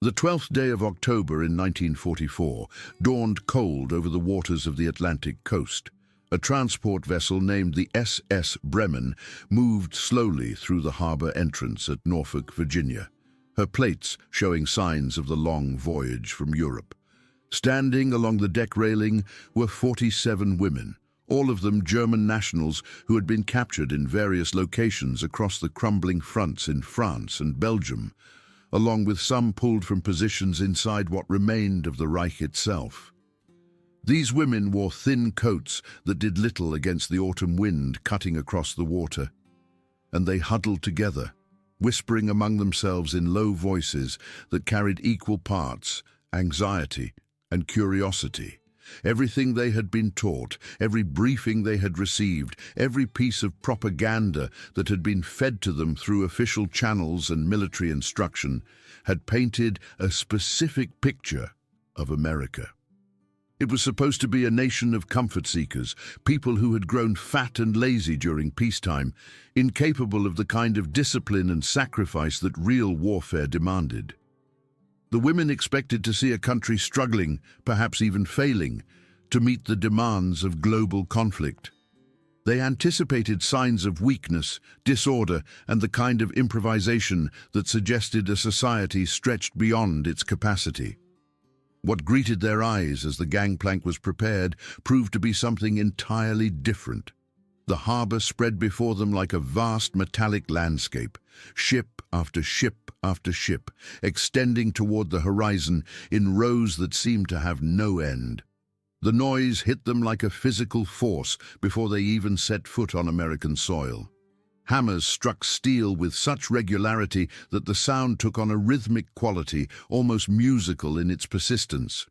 The 12th day of October in 1944 dawned cold over the waters of the Atlantic coast. A transport vessel named the SS Bremen moved slowly through the harbor entrance at Norfolk, Virginia, her plates showing signs of the long voyage from Europe. Standing along the deck railing were 47 women, all of them German nationals who had been captured in various locations across the crumbling fronts in France and Belgium, along with some pulled from positions inside what remained of the Reich itself. These women wore thin coats that did little against the autumn wind cutting across the water, and they huddled together, whispering among themselves in low voices that carried equal parts anxiety and curiosity. Everything they had been taught, every briefing they had received, every piece of propaganda that had been fed to them through official channels and military instruction, had painted a specific picture of America. It was supposed to be a nation of comfort seekers, people who had grown fat and lazy during peacetime, incapable of the kind of discipline and sacrifice that real warfare demanded. The women expected to see a country struggling, perhaps even failing, to meet the demands of global conflict. They anticipated signs of weakness, disorder, and the kind of improvisation that suggested a society stretched beyond its capacity. What greeted their eyes as the gangplank was prepared proved to be something entirely different. The harbor spread before them like a vast metallic landscape, ship after ship after ship, extending toward the horizon in rows that seemed to have no end. The noise hit them like a physical force before they even set foot on American soil. Hammers struck steel with such regularity that the sound took on a rhythmic quality, almost musical in its persistence.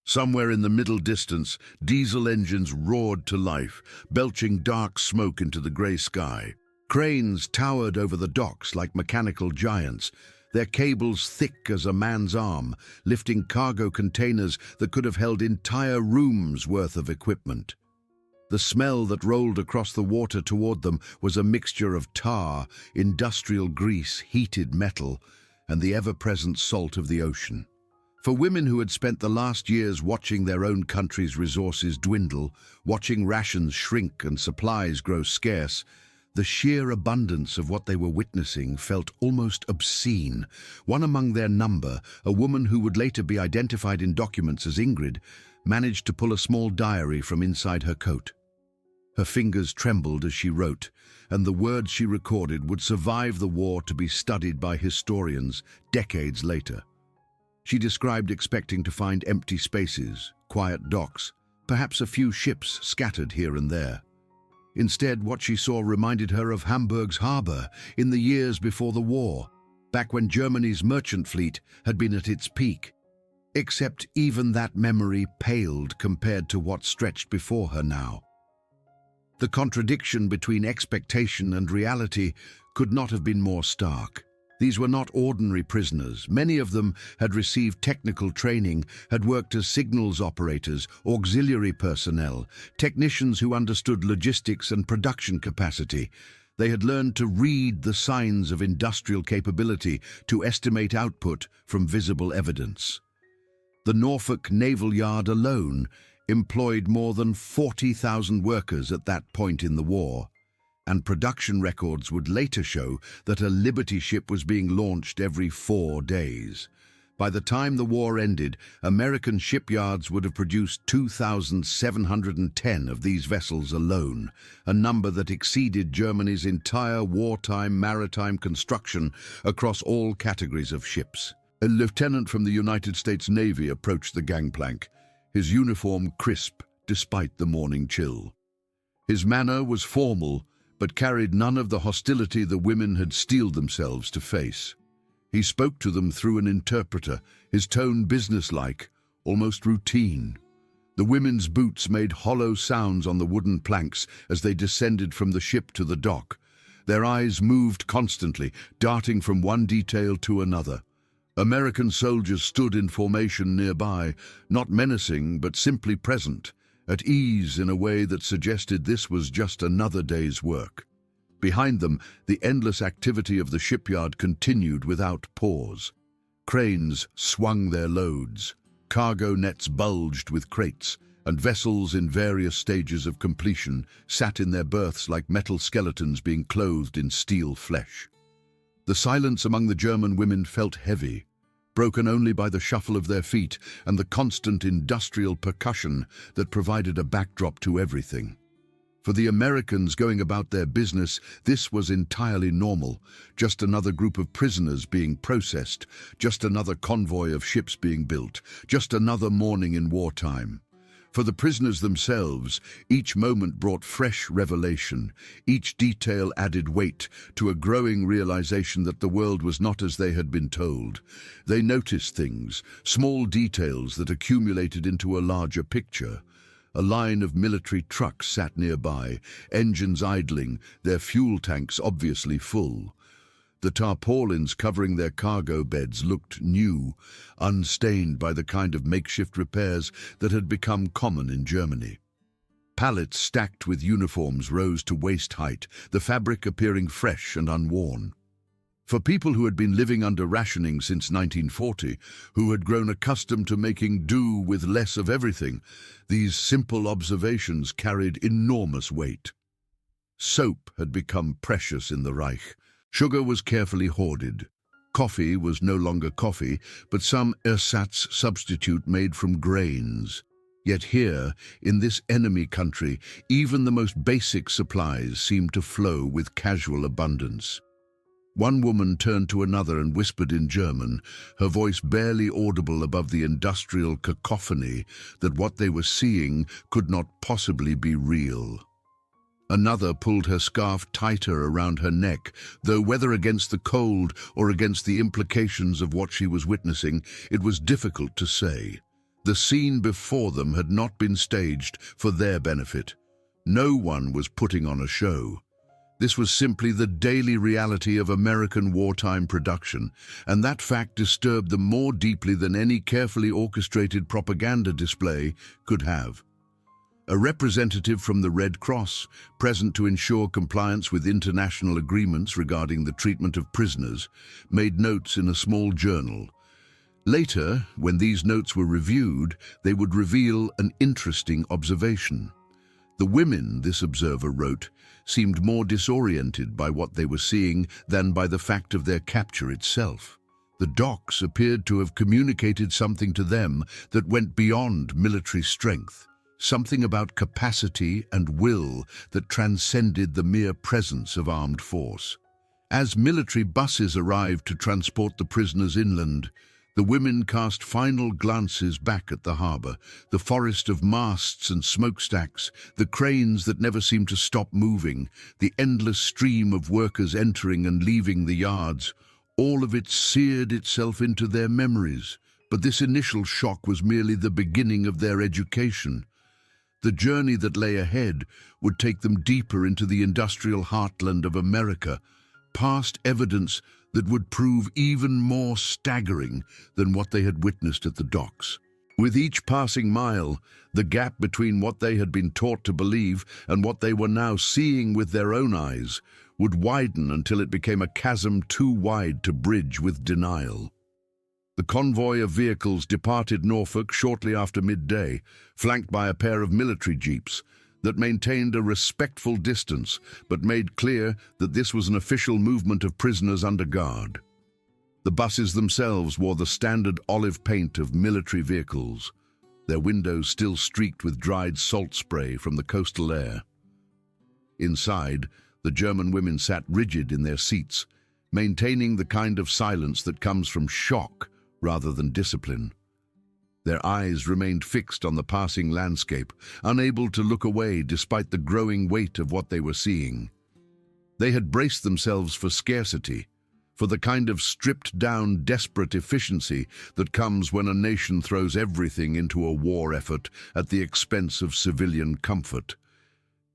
Somewhere in the middle distance, diesel engines roared to life, belching dark smoke into the grey sky. Cranes towered over the docks like mechanical giants, their cables thick as a man's arm, lifting cargo containers that could have held entire rooms' worth of equipment. The smell that rolled across the water toward them was a mixture of tar, industrial grease, heated metal, and the ever-present salt of the ocean. For women who had spent the last years watching their own country's resources dwindle, watching rations shrink and supplies grow scarce, the sheer abundance of what they were witnessing felt almost obscene. One among their number, a woman who would later be identified in documents as Ingrid, managed to pull a small diary from inside her coat. Her fingers trembled as she wrote, and the words she recorded would survive the war to be studied by historians decades later. She described expecting to find empty spaces, quiet docks, perhaps a few ships scattered here and there. Instead, what she saw reminded her of Hamburg's harbor in the years before the war, back when Germany's merchant fleet had been at its peak. Except even that memory paled compared to what stretched before her now. The contradiction between expectation and reality could not have been more stark. These were not ordinary prisoners. Many of them had received technical training, had worked as signals operators, auxiliary personnel, technicians who understood logistics and production capacity. They had learned to read the signs of industrial capability, to estimate output from visible evidence. The Norfolk Naval Yard alone employed more than 40,000 workers at that point in the war, and production records would later show that a Liberty ship was being launched every 4 days. By the time the war ended, American shipyards would have produced 2,710 of these vessels alone, a number that exceeded Germany's entire wartime maritime construction across all categories of ships. A lieutenant from the United States Navy approached the gangplank, his uniform crisp despite the morning chill. His manner was formal, but carried none of the hostility the women had steeled themselves to face. He spoke to them through an interpreter, his tone businesslike, almost routine. The women's boots made hollow sounds on the wooden planks as they descended from the ship to the dock. Their eyes moved constantly, darting from one detail to another. American soldiers stood in formation nearby, not menacing but simply present, at ease in a way that suggested this was just another day's work. Behind them, the endless activity of the shipyard continued without pause. Cranes swung their loads, cargo nets bulged with crates, and vessels in various stages of completion sat in their berths like metal skeletons being clothed in steel flesh. The silence among the German women felt heavy, broken only by the shuffle of their feet and the constant industrial percussion that provided a backdrop to everything. For the Americans going about their business, this was entirely normal, just another group of prisoners being processed, just another convoy of ships being built, just another morning in wartime. For the prisoners themselves, each moment brought fresh revelation, each detail added weight to a growing realization that the world was not as they had been told. They noticed things, small details that accumulated into a larger picture. A line of military trucks sat nearby, engines idling, their fuel tanks obviously full. The tarpaulins covering their cargo beds looked new, unstained by the kind of makeshift repairs that had become common in Germany. Pallets stacked with uniforms rose to waist height, the fabric appearing fresh and unworn. For people who had been living under rationing since 1940, who had grown accustomed to making do with less of everything, these simple observations carried enormous weight. Soap had become precious in the Reich. Sugar was carefully hoarded. Coffee was no longer coffee, but some ersatz substitute made from grains. Yet here, in this enemy country, even the most basic supplies seemed to flow with casual abundance. One woman turned to another and whispered in German, her voice barely audible above the industrial cacophony, that what they were seeing could not possibly be real. Another pulled her scarf tighter around her neck, though whether against the cold or against the implications of what she was witnessing, it was difficult to say. The scene before them had not been staged for their benefit. No one was putting on a show. This was simply the daily reality of American wartime production, and that fact disturbed them more deeply than any carefully orchestrated propaganda display could have. A representative from the Red Cross, present to ensure compliance with international agreements regarding the treatment of prisoners, made notes in a small journal. Later, when these notes were reviewed, they would reveal an interesting observation. The women, this observer wrote, seemed more disoriented by what they were seeing than by the fact of their capture itself. The docks appeared to have communicated something to them that went beyond military strength, something about capacity and will that transcended the mere presence of armed force. As military buses arrived to transport the prisoners inland, the women cast final glances back at the harbour, the forest of masts and smokestacks, the cranes that never seemed to stop moving, the endless stream of workers entering and leaving the yards. All of it seared itself into their memories, but this initial shock was merely the beginning of their education. The journey that lay ahead would take them deeper into the industrial heartland of America, past evidence that would prove even more staggering than what they had witnessed at the docks. With each passing mile, the gap between what they had been taught to believe and what they were now seeing with their own eyes would widen until it became a chasm too wide to bridge with denial. The convoy of vehicles departed Norfolk shortly after midday, flanked by a pair of military jeeps that maintained a respectful distance but made clear that this was an official movement of prisoners under guard. The buses themselves wore the standard olive paint of military vehicles, their windows still streaked with dried salt spray from the coastal air. Inside, the German women sat rigid in their seats, maintaining the kind of silence that comes from shock rather than discipline. Their eyes remained fixed on the passing landscape, unable to look away despite the growing weight of what they were seeing. They had braced themselves for scarcity, for the kind of stripped-down, desperate efficiency that comes when a nation throws everything into a war effort at the expense of civilian comfort.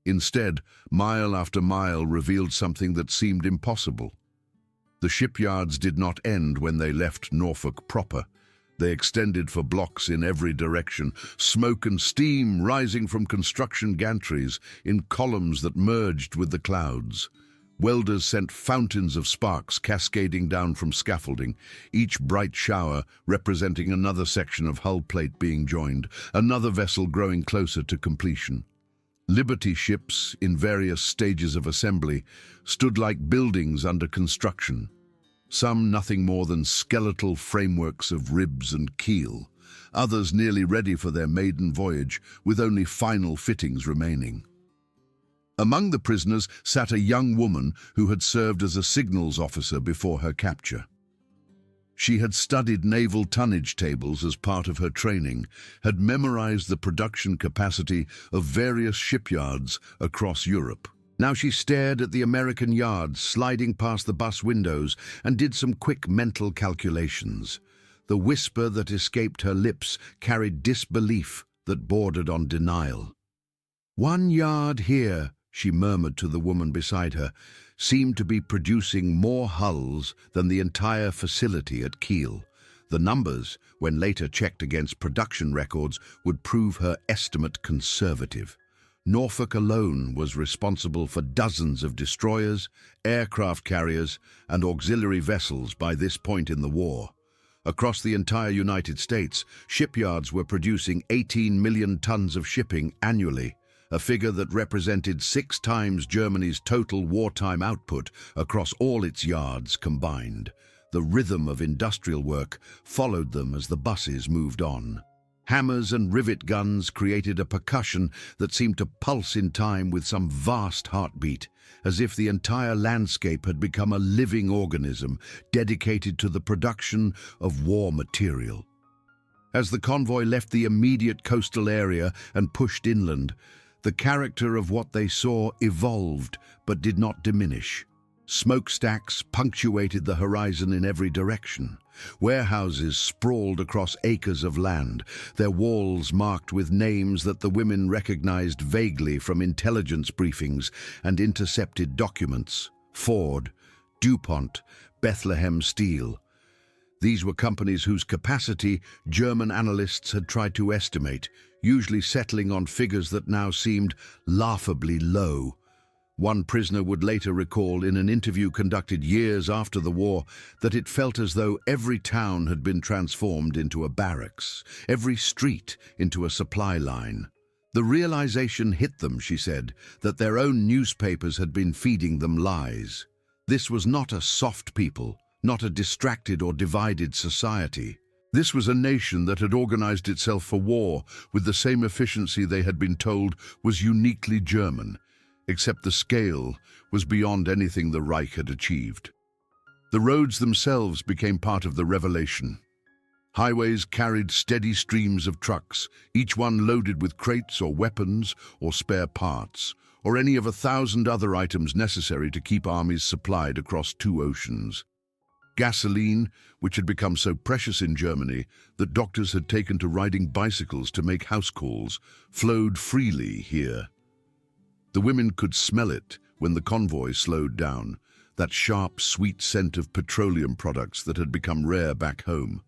Instead, mile after mile revealed something that seemed impossible. The shipyards did not end when they left Norfolk proper. They extended for blocks in every direction, smoke and steam rising from construction gantries in columns that merged with the clouds. Welders sent fountains of sparks cascading down from scaffolding, each bright shower representing another section of hull plate being joined, another vessel growing closer to completion. Liberty ships, in various stages of assembly, stood like buildings under construction. Some nothing more than skeletal frameworks of ribs and keel, others nearly ready for their maiden voyage, with only final fittings remaining. Among the prisoners sat a young woman who had served as a signals officer before her capture. She had studied naval tonnage tables as part of her training, had memorized the production capacity of various shipyards across Europe. Now she stared at the American yards sliding past the bus windows and did some quick mental calculations. The whisper that escaped her lips carried disbelief that bordered on denial. "1 yard here," she murmured to the woman beside her, seemed to be producing more hulls than the entire facility at Kiel. The numbers, when later checked against production records, would prove her estimate conservative. Norfolk alone was responsible for dozens of destroyers, aircraft carriers, and auxiliary vessels by this point in the war. Across the entire United States, shipyards were producing 18 million tons of shipping annually, a figure that represented 6 times Germany's total wartime output across all its yards combined. The rhythm of industrial work followed them as the buses moved on. Hammers and rivet guns created a percussion that seemed to pulse in time with some vast heartbeat, as if the entire landscape had become a living organism dedicated to the production of war material. As the convoy left the immediate coastal area and pushed inland, the character of what they saw evolved but did not diminish. Smokestacks punctuated the horizon in every direction. Warehouses sprawled across acres of land, their walls marked with names that the women recognized vaguely from intelligence briefings and intercepted documents. Ford, DuPont, Bethlehem Steel. These were companies whose capacity German analysts had tried to estimate, usually settling on figures that now seemed laughably low. One prisoner would later recall in an interview conducted years after the war that it felt as though every town had been transformed into a barracks, every street into a supply line. The realization hit them, she said, that their own newspapers had been feeding them lies. This was not a soft people, not a distracted or divided society. This was a nation that had organized itself for war with the same efficiency they had been told was uniquely German, except the scale was beyond anything the Reich had achieved. The roads themselves became part of the revelation. Highways carried steady streams of trucks, each one loaded with crates or weapons or spare parts, or any of 1,000 other items necessary to keep armies supplied across 2 oceans. Gasoline, which had become so precious in Germany that doctors had taken to riding bicycles to make house calls, flowed freely here. The women could smell it when the convoy slowed down, that sharp, sweet scent of petroleum products that had become rare back home.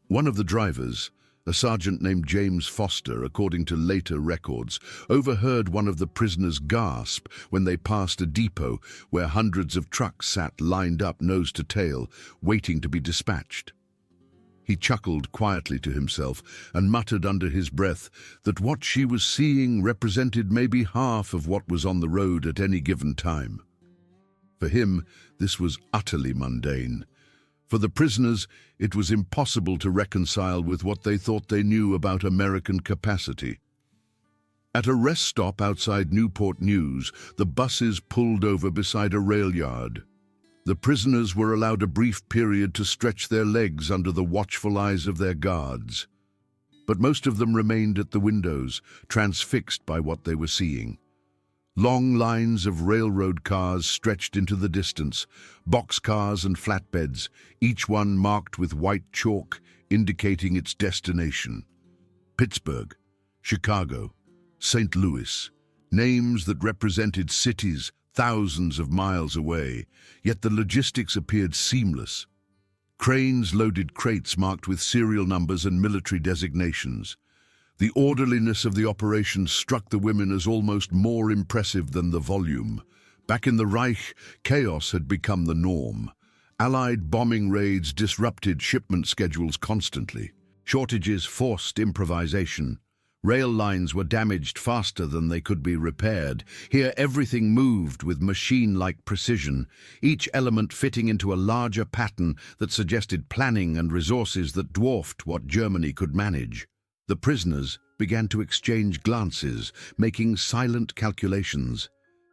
One of the drivers, a sergeant named James Foster, according to later records, overheard one of the prisoners gasp when they passed a depot where hundreds of trucks sat lined up nose to tail, waiting to be dispatched. He chuckled quietly to himself and muttered under his breath that what she was seeing represented maybe half of what was on the road at any given time. For him, this was utterly mundane. For the prisoners, it was impossible to reconcile with what they thought they knew about American capacity. At a rest stop outside Newport News, the buses pulled over beside a rail yard. The prisoners were allowed a brief period to stretch their legs under the watchful eyes of their guards. But most of them remained at the windows, transfixed by what they were seeing. Long lines of railroad cars stretched into the distance, boxcars and flatbeds, each one marked with white chalk indicating its destination. Pittsburgh, Chicago, St. Louis, names that represented cities thousands of miles away, yet the logistics appeared seamless. Cranes loaded crates marked with serial numbers and military designations. The orderliness of the operation struck the women as almost more impressive than the volume. Back in the Reich, chaos had become the norm. Allied bombing raids disrupted shipment schedules constantly. Shortages forced improvisation. Rail lines were damaged faster than they could be repaired. Here everything moved with machine-like precision, each element fitting into a larger pattern that suggested planning and resources that dwarfed what Germany could manage. The prisoners began to exchange glances, making silent calculations.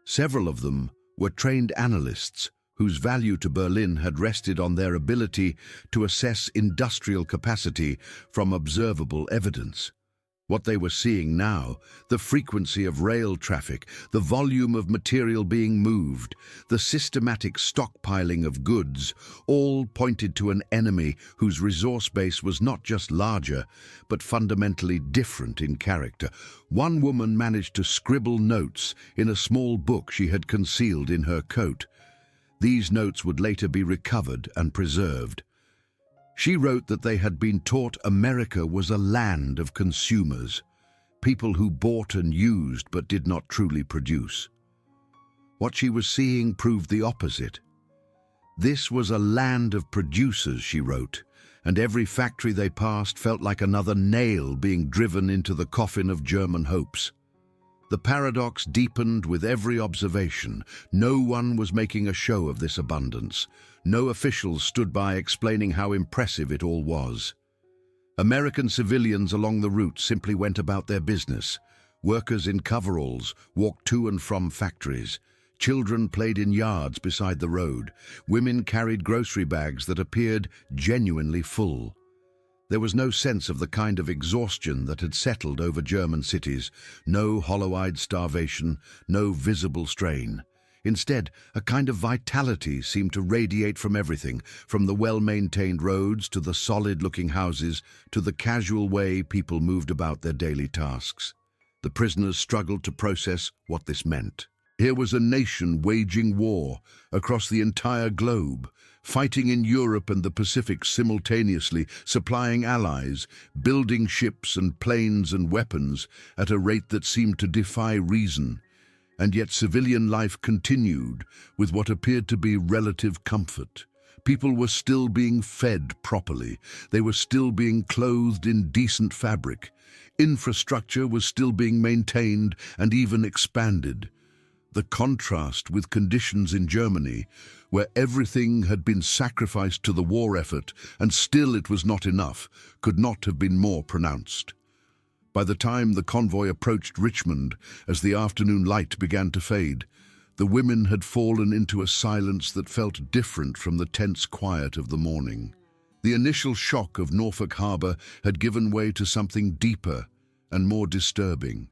Several of them were trained analysts, whose value to Berlin had rested on their ability to assess industrial capacity from observable evidence. What they were seeing now, the frequency of rail traffic, the volume of material being moved, the systematic stockpiling of goods, all pointed to an enemy whose resource base was not just larger, but fundamentally different in character. One woman managed to scribble notes in a small book she had concealed in her coat. These notes would later be recovered and preserved. She wrote that they had been taught America was a land of consumers, people who bought and used but did not truly produce. What she was seeing proved the opposite. This was a land of producers, she wrote, and every factory they passed felt like another nail being driven into the coffin of German hopes. The paradox deepened with every observation. No one was making a show of this abundance. No officials stood by explaining how impressive it all was. American civilians along the route simply went about their business. Workers in coveralls walked to and from factories. Children played in yards beside the road. Women carried grocery bags that appeared genuinely full. There was no sense of the kind of exhaustion that had settled over German cities, no hollow-eyed starvation, no visible strain. Instead, a kind of vitality seemed to radiate from everything, from the well-maintained roads to the solid-looking houses to the casual way people moved about their daily tasks. The prisoners struggled to process what this meant. Here was a nation waging war across the entire globe, fighting in Europe and the Pacific simultaneously, supplying allies, building ships and planes and weapons at a rate that seemed to defy reason. And yet civilian life continued with what appeared to be relative comfort. People were still being fed properly. They were still being clothed in decent fabric. Infrastructure was still being maintained and even expanded. The contrast with conditions in Germany, where everything had been sacrificed to the war effort and still it was not enough, could not have been more pronounced. By the time the convoy approached Richmond, as the afternoon light began to fade, the women had fallen into a silence that felt different from the tense quiet of the morning. The initial shock of Norfolk Harbour had given way to something deeper and more disturbing.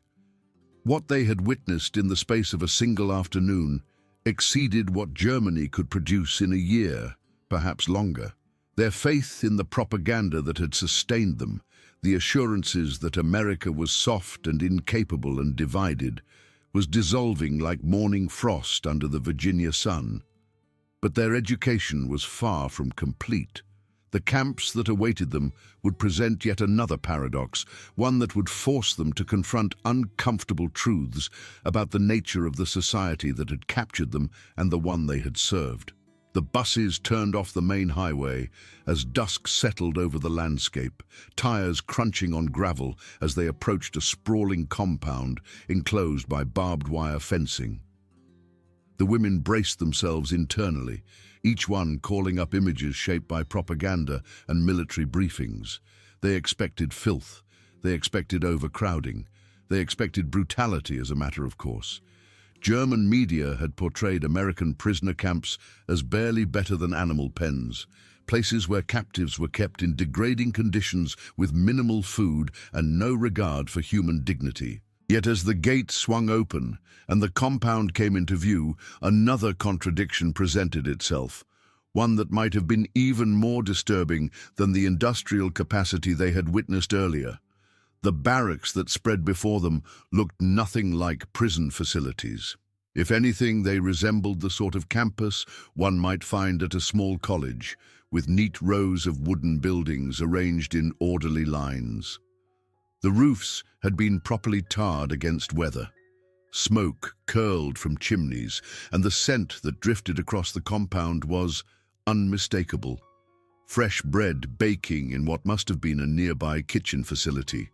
What they had witnessed in the space of a single afternoon exceeded what Germany could produce in a year, perhaps longer. Their faith in the propaganda that had sustained them, the assurances that America was soft and incapable and divided, was dissolving like morning frost under the Virginia sun. But their education was far from complete. The camps that awaited them would present yet another paradox, one that would force them to confront uncomfortable truths about the nature of the society that had captured them and the one they had served. The buses turned off the main highway as dusk settled over the landscape, tires crunching on gravel as they approached a sprawling compound enclosed by barbed wire fencing. The women braced themselves internally, each one calling up images shaped by propaganda and military briefings. They expected filth, they expected overcrowding, they expected brutality as a matter of course. German media had portrayed American prisoner camps as barely better than animal pens, places where captives were kept in degrading conditions with minimal food and no regard for human dignity. Yet as the gate swung open and the compound came into view, another contradiction presented itself, one that might have been even more disturbing than the industrial capacity they had witnessed earlier. The barracks that spread before them looked nothing like prison facilities. If anything, they resembled the sort of campus one might find at a small college, with neat rows of wooden buildings arranged in orderly lines. The roofs had been properly tarred against weather. Smoke curled from chimneys, and the scent that drifted across the compound was unmistakable. Fresh bread baking in what must have been a nearby kitchen facility.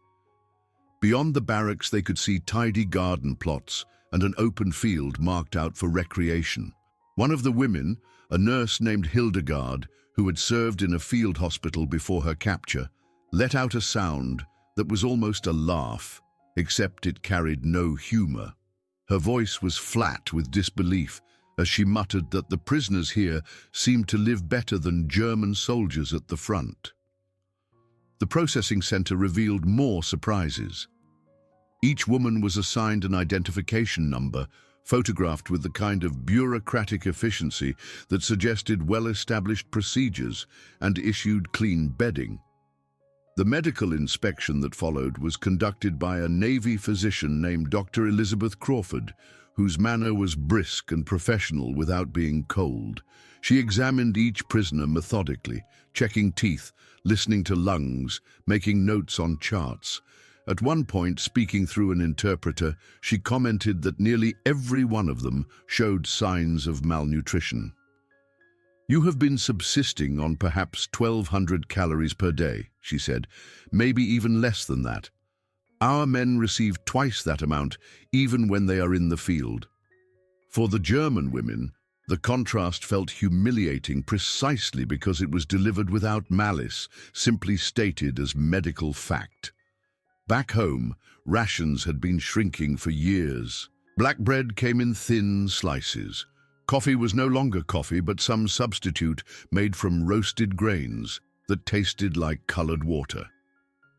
Beyond the barracks they could see tidy garden plots and an open field marked out for recreation. One of the women, a nurse named Hildegard, who had served in a field hospital before her capture, let out a sound that was almost a laugh, except it carried no humor. Her voice was flat with disbelief as she muttered that the prisoners here seemed to live better than German soldiers at the front. The processing center revealed more surprises. Each woman was assigned an identification number, photographed with the kind of bureaucratic efficiency that suggested well-established procedures and issued clean bedding. The medical inspection that followed was conducted by a Navy physician named Dr. Elizabeth Crawford, whose manner was brisk and professional without being cold. She examined each prisoner methodically, checking teeth, listening to lungs, making notes on charts. At one point, speaking through an interpreter, she commented that nearly every one of them showed signs of malnutrition. "You have been subsisting on perhaps 1,200 calories per day," she said, "maybe even less than that. Our men receive twice that amount, even when they are in the field." For the German women, the contrast felt humiliating precisely because it was delivered without malice, simply stated as medical fact. Back home, rations had been shrinking for years. Black bread came in thin slices. Coffee was no longer coffee, but some substitute made from roasted grains that tasted like colored water.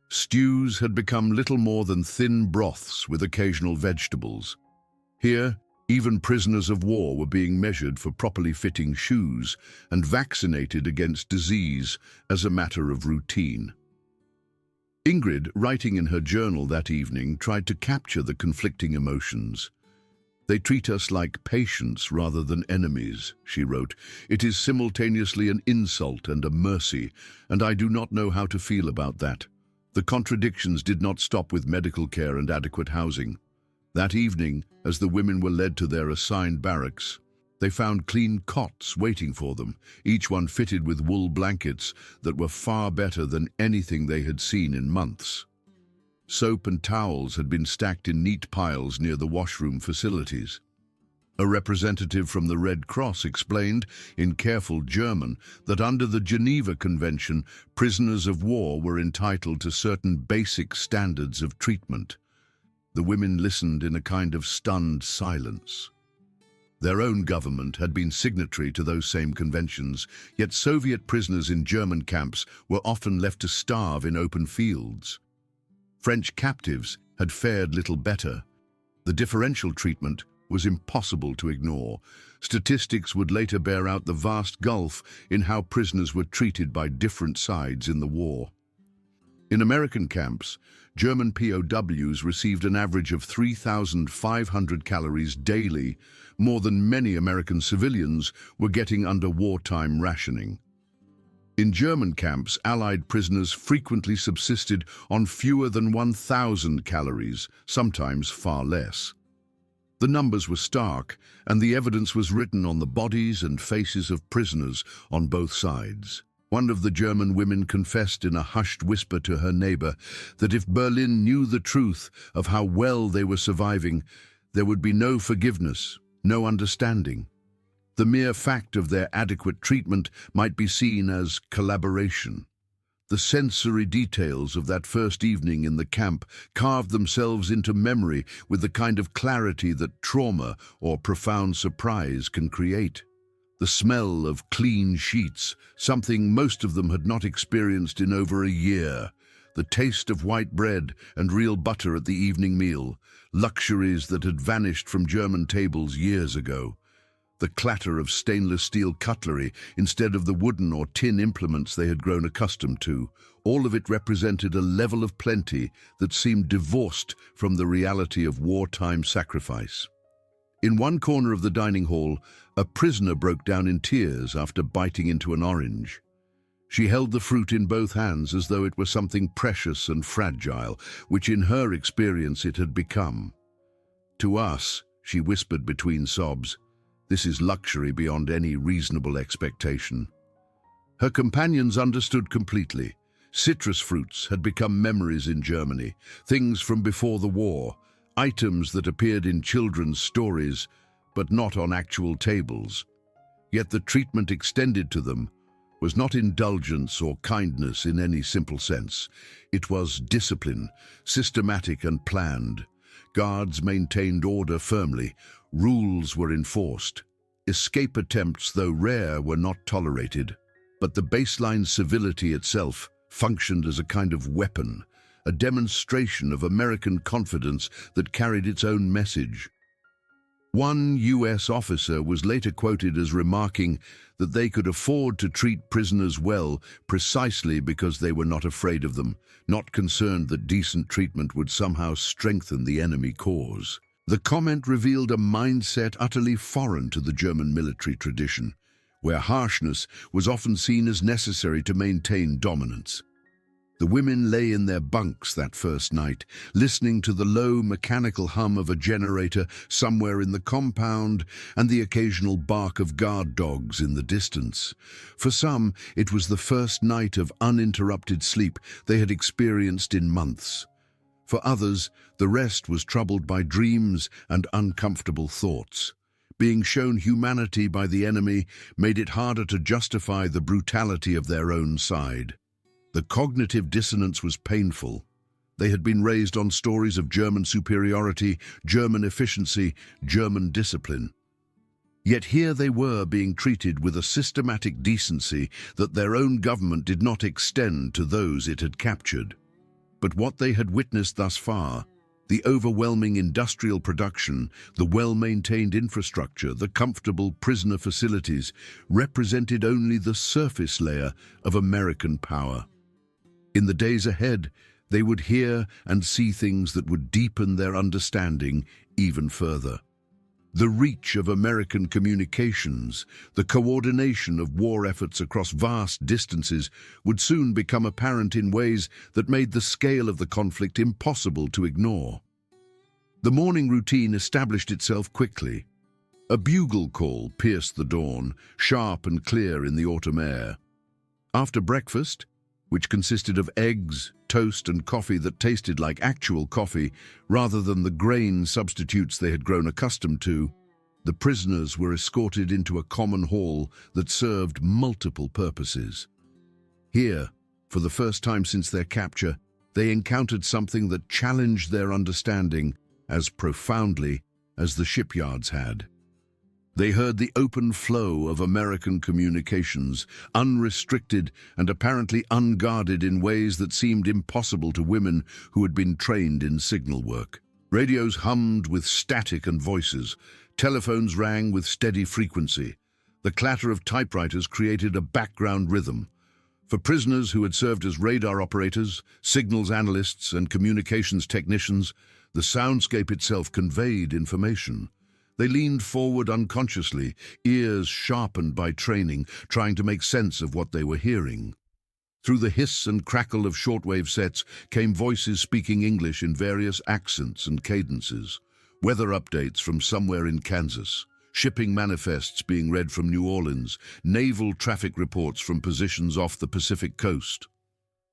Stews had become little more than thin broths with occasional vegetables. Here, even prisoners of war were being measured for properly fitting shoes and vaccinated against disease as a matter of routine. Ingrid, writing in her journal that evening, tried to capture the conflicting emotions. "They treat us like patients rather than enemies," she wrote. "It is simultaneously an insult and a mercy, and I do not know how to feel about that." The contradictions did not stop with medical care and adequate housing. That evening, as the women were led to their assigned barracks, they found clean cots waiting for them, each one fitted with wool blankets that were far better than anything they had seen in months. Soap and towels had been stacked in neat piles near the washroom facilities. A representative from the Red Cross explained, in careful German, that under the Geneva Convention, prisoners of war were entitled to certain basic standards of treatment. The women listened in a kind of stunned silence. Their own government had been signatory to those same conventions, yet Soviet prisoners in German camps were often left to starve in open fields. French captives had fared little better. The differential treatment was impossible to ignore. Statistics would later bear out the vast gulf in how prisoners were treated by different sides in the war. In American camps, German POWs received an average of 3,500 calories daily, more than many American civilians were getting under wartime rationing. In German camps, Allied prisoners frequently subsisted on fewer than 1,000 calories, sometimes far less. The numbers were stark, and the evidence was written on the bodies and faces of prisoners on both sides. One of the German women confessed in a hushed whisper to her neighbor that if Berlin knew the truth of how well they were surviving, there would be no forgiveness, no understanding. The mere fact of their adequate treatment might be seen as collaboration. The sensory details of that first evening in the camp carved themselves into memory with the kind of clarity that trauma or profound surprise can create. The smell of clean sheets, something most of them had not experienced in over a year. The taste of white bread and real butter at the evening meal, luxuries that had vanished from German tables years ago. The clatter of stainless steel cutlery instead of the wooden or tin implements they had grown accustomed to. All of it represented a level of plenty that seemed divorced from the reality of wartime sacrifice. In one corner of the dining hall, a prisoner broke down in tears after biting into an orange. She held the fruit in both hands as though it were something precious and fragile, which in her experience it had become. "To us," she whispered between sobs, "this is luxury beyond any reasonable expectation." Her companions understood completely. Citrus fruits had become memories in Germany, things from before the war, items that appeared in children's stories, but not on actual tables. Yet the treatment extended to them was not indulgence or kindness in any simple sense. It was discipline, systematic and planned. Guards maintained order firmly. Rules were enforced. Escape attempts, though rare, were not tolerated. But the baseline civility itself functioned as a kind of weapon, a demonstration of American confidence that carried its own message. One U.S. officer was later quoted as remarking that they could afford to treat prisoners well precisely because they were not afraid of them, not concerned that decent treatment would somehow strengthen the enemy cause. The comment revealed a mindset utterly foreign to the German military tradition, where harshness was often seen as necessary to maintain dominance. The women lay in their bunks that first night, listening to the low mechanical hum of a generator somewhere in the compound and the occasional bark of guard dogs in the distance. For some, it was the first night of uninterrupted sleep they had experienced in months. For others, the rest was troubled by dreams and uncomfortable thoughts. Being shown humanity by the enemy made it harder to justify the brutality of their own side. The cognitive dissonance was painful. They had been raised on stories of German superiority, German efficiency, German discipline. Yet here they were being treated with a systematic decency that their own government did not extend to those it had captured. But what they had witnessed thus far, the overwhelming industrial production, the well-maintained infrastructure, the comfortable prisoner facilities, represented only the surface layer of American power. In the days ahead, they would hear and see things that would deepen their understanding even further. The reach of American communications, the coordination of war efforts across vast distances would soon become apparent in ways that made the scale of the conflict impossible to ignore. The morning routine established itself quickly. A bugle call pierced the dawn, sharp and clear in the autumn air. After breakfast, which consisted of eggs, toast and coffee that tasted like actual coffee rather than the grain substitutes they had grown accustomed to, the prisoners were escorted into a common hall that served multiple purposes. Here, for the first time since their capture, they encountered something that challenged their understanding as profoundly as the shipyards had. They heard the open flow of American communications, unrestricted and apparently unguarded in ways that seemed impossible to women who had been trained in signal work. Radios hummed with static and voices. Telephones rang with steady frequency. The clatter of typewriters created a background rhythm. For prisoners who had served as radar operators, signals analysts, and communications technicians, the soundscape itself conveyed information. They leaned forward unconsciously, ears sharpened by training, trying to make sense of what they were hearing. Through the hiss and crackle of shortwave sets came voices speaking English in various accents and cadences. Weather updates from somewhere in Kansas, shipping manifests being read from New Orleans, naval traffic reports from positions off the Pacific coast.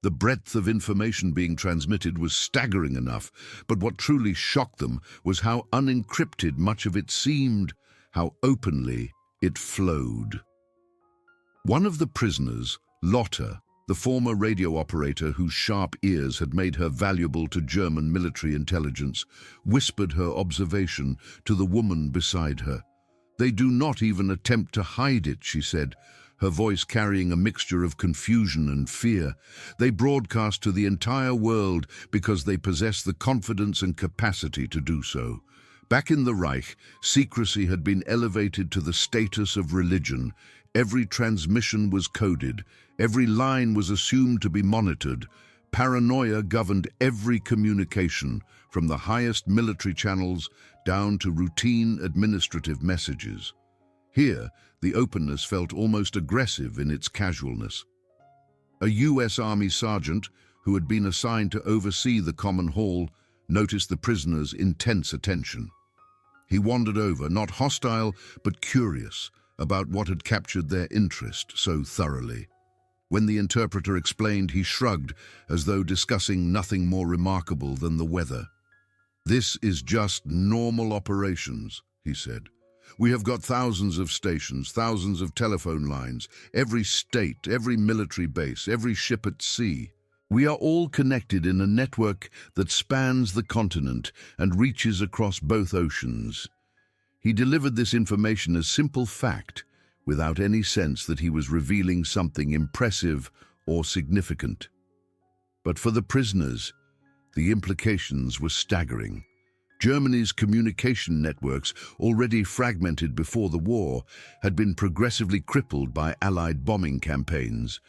The breadth of information being transmitted was staggering enough, but what truly shocked them was how unencrypted much of it seemed, how openly it flowed. One of the prisoners, Lotte, the former radio operator whose sharp ears had made her valuable to German military intelligence, whispered her observation to the woman beside her. "They do not even attempt to hide it," she said, her voice carrying a mixture of confusion and fear. "They broadcast to the entire world because they possess the confidence and capacity to do so." Back in the Reich, secrecy had been elevated to the status of religion. Every transmission was coded. Every line was assumed to be monitored. Paranoia governed every communication, from the highest military channels down to routine administrative messages. Here, the openness felt almost aggressive in its casualness. A U.S. Army sergeant, who had been assigned to oversee the common hall, noticed the prisoners' intense attention. He wandered over, not hostile, but curious about what had captured their interest so thoroughly. When the interpreter explained, he shrugged, as though discussing nothing more remarkable than the weather. "This is just normal operations," he said. "We have got thousands of stations, thousands of telephone lines, every state, every military base, every ship at sea. We are all connected in a network that spans the continent and reaches across both oceans." He delivered this information as simple fact, without any sense that he was revealing something impressive or significant. But for the prisoners, the implications were staggering. Germany's communication networks, already fragmented before the war, had been progressively crippled by Allied bombing campaigns.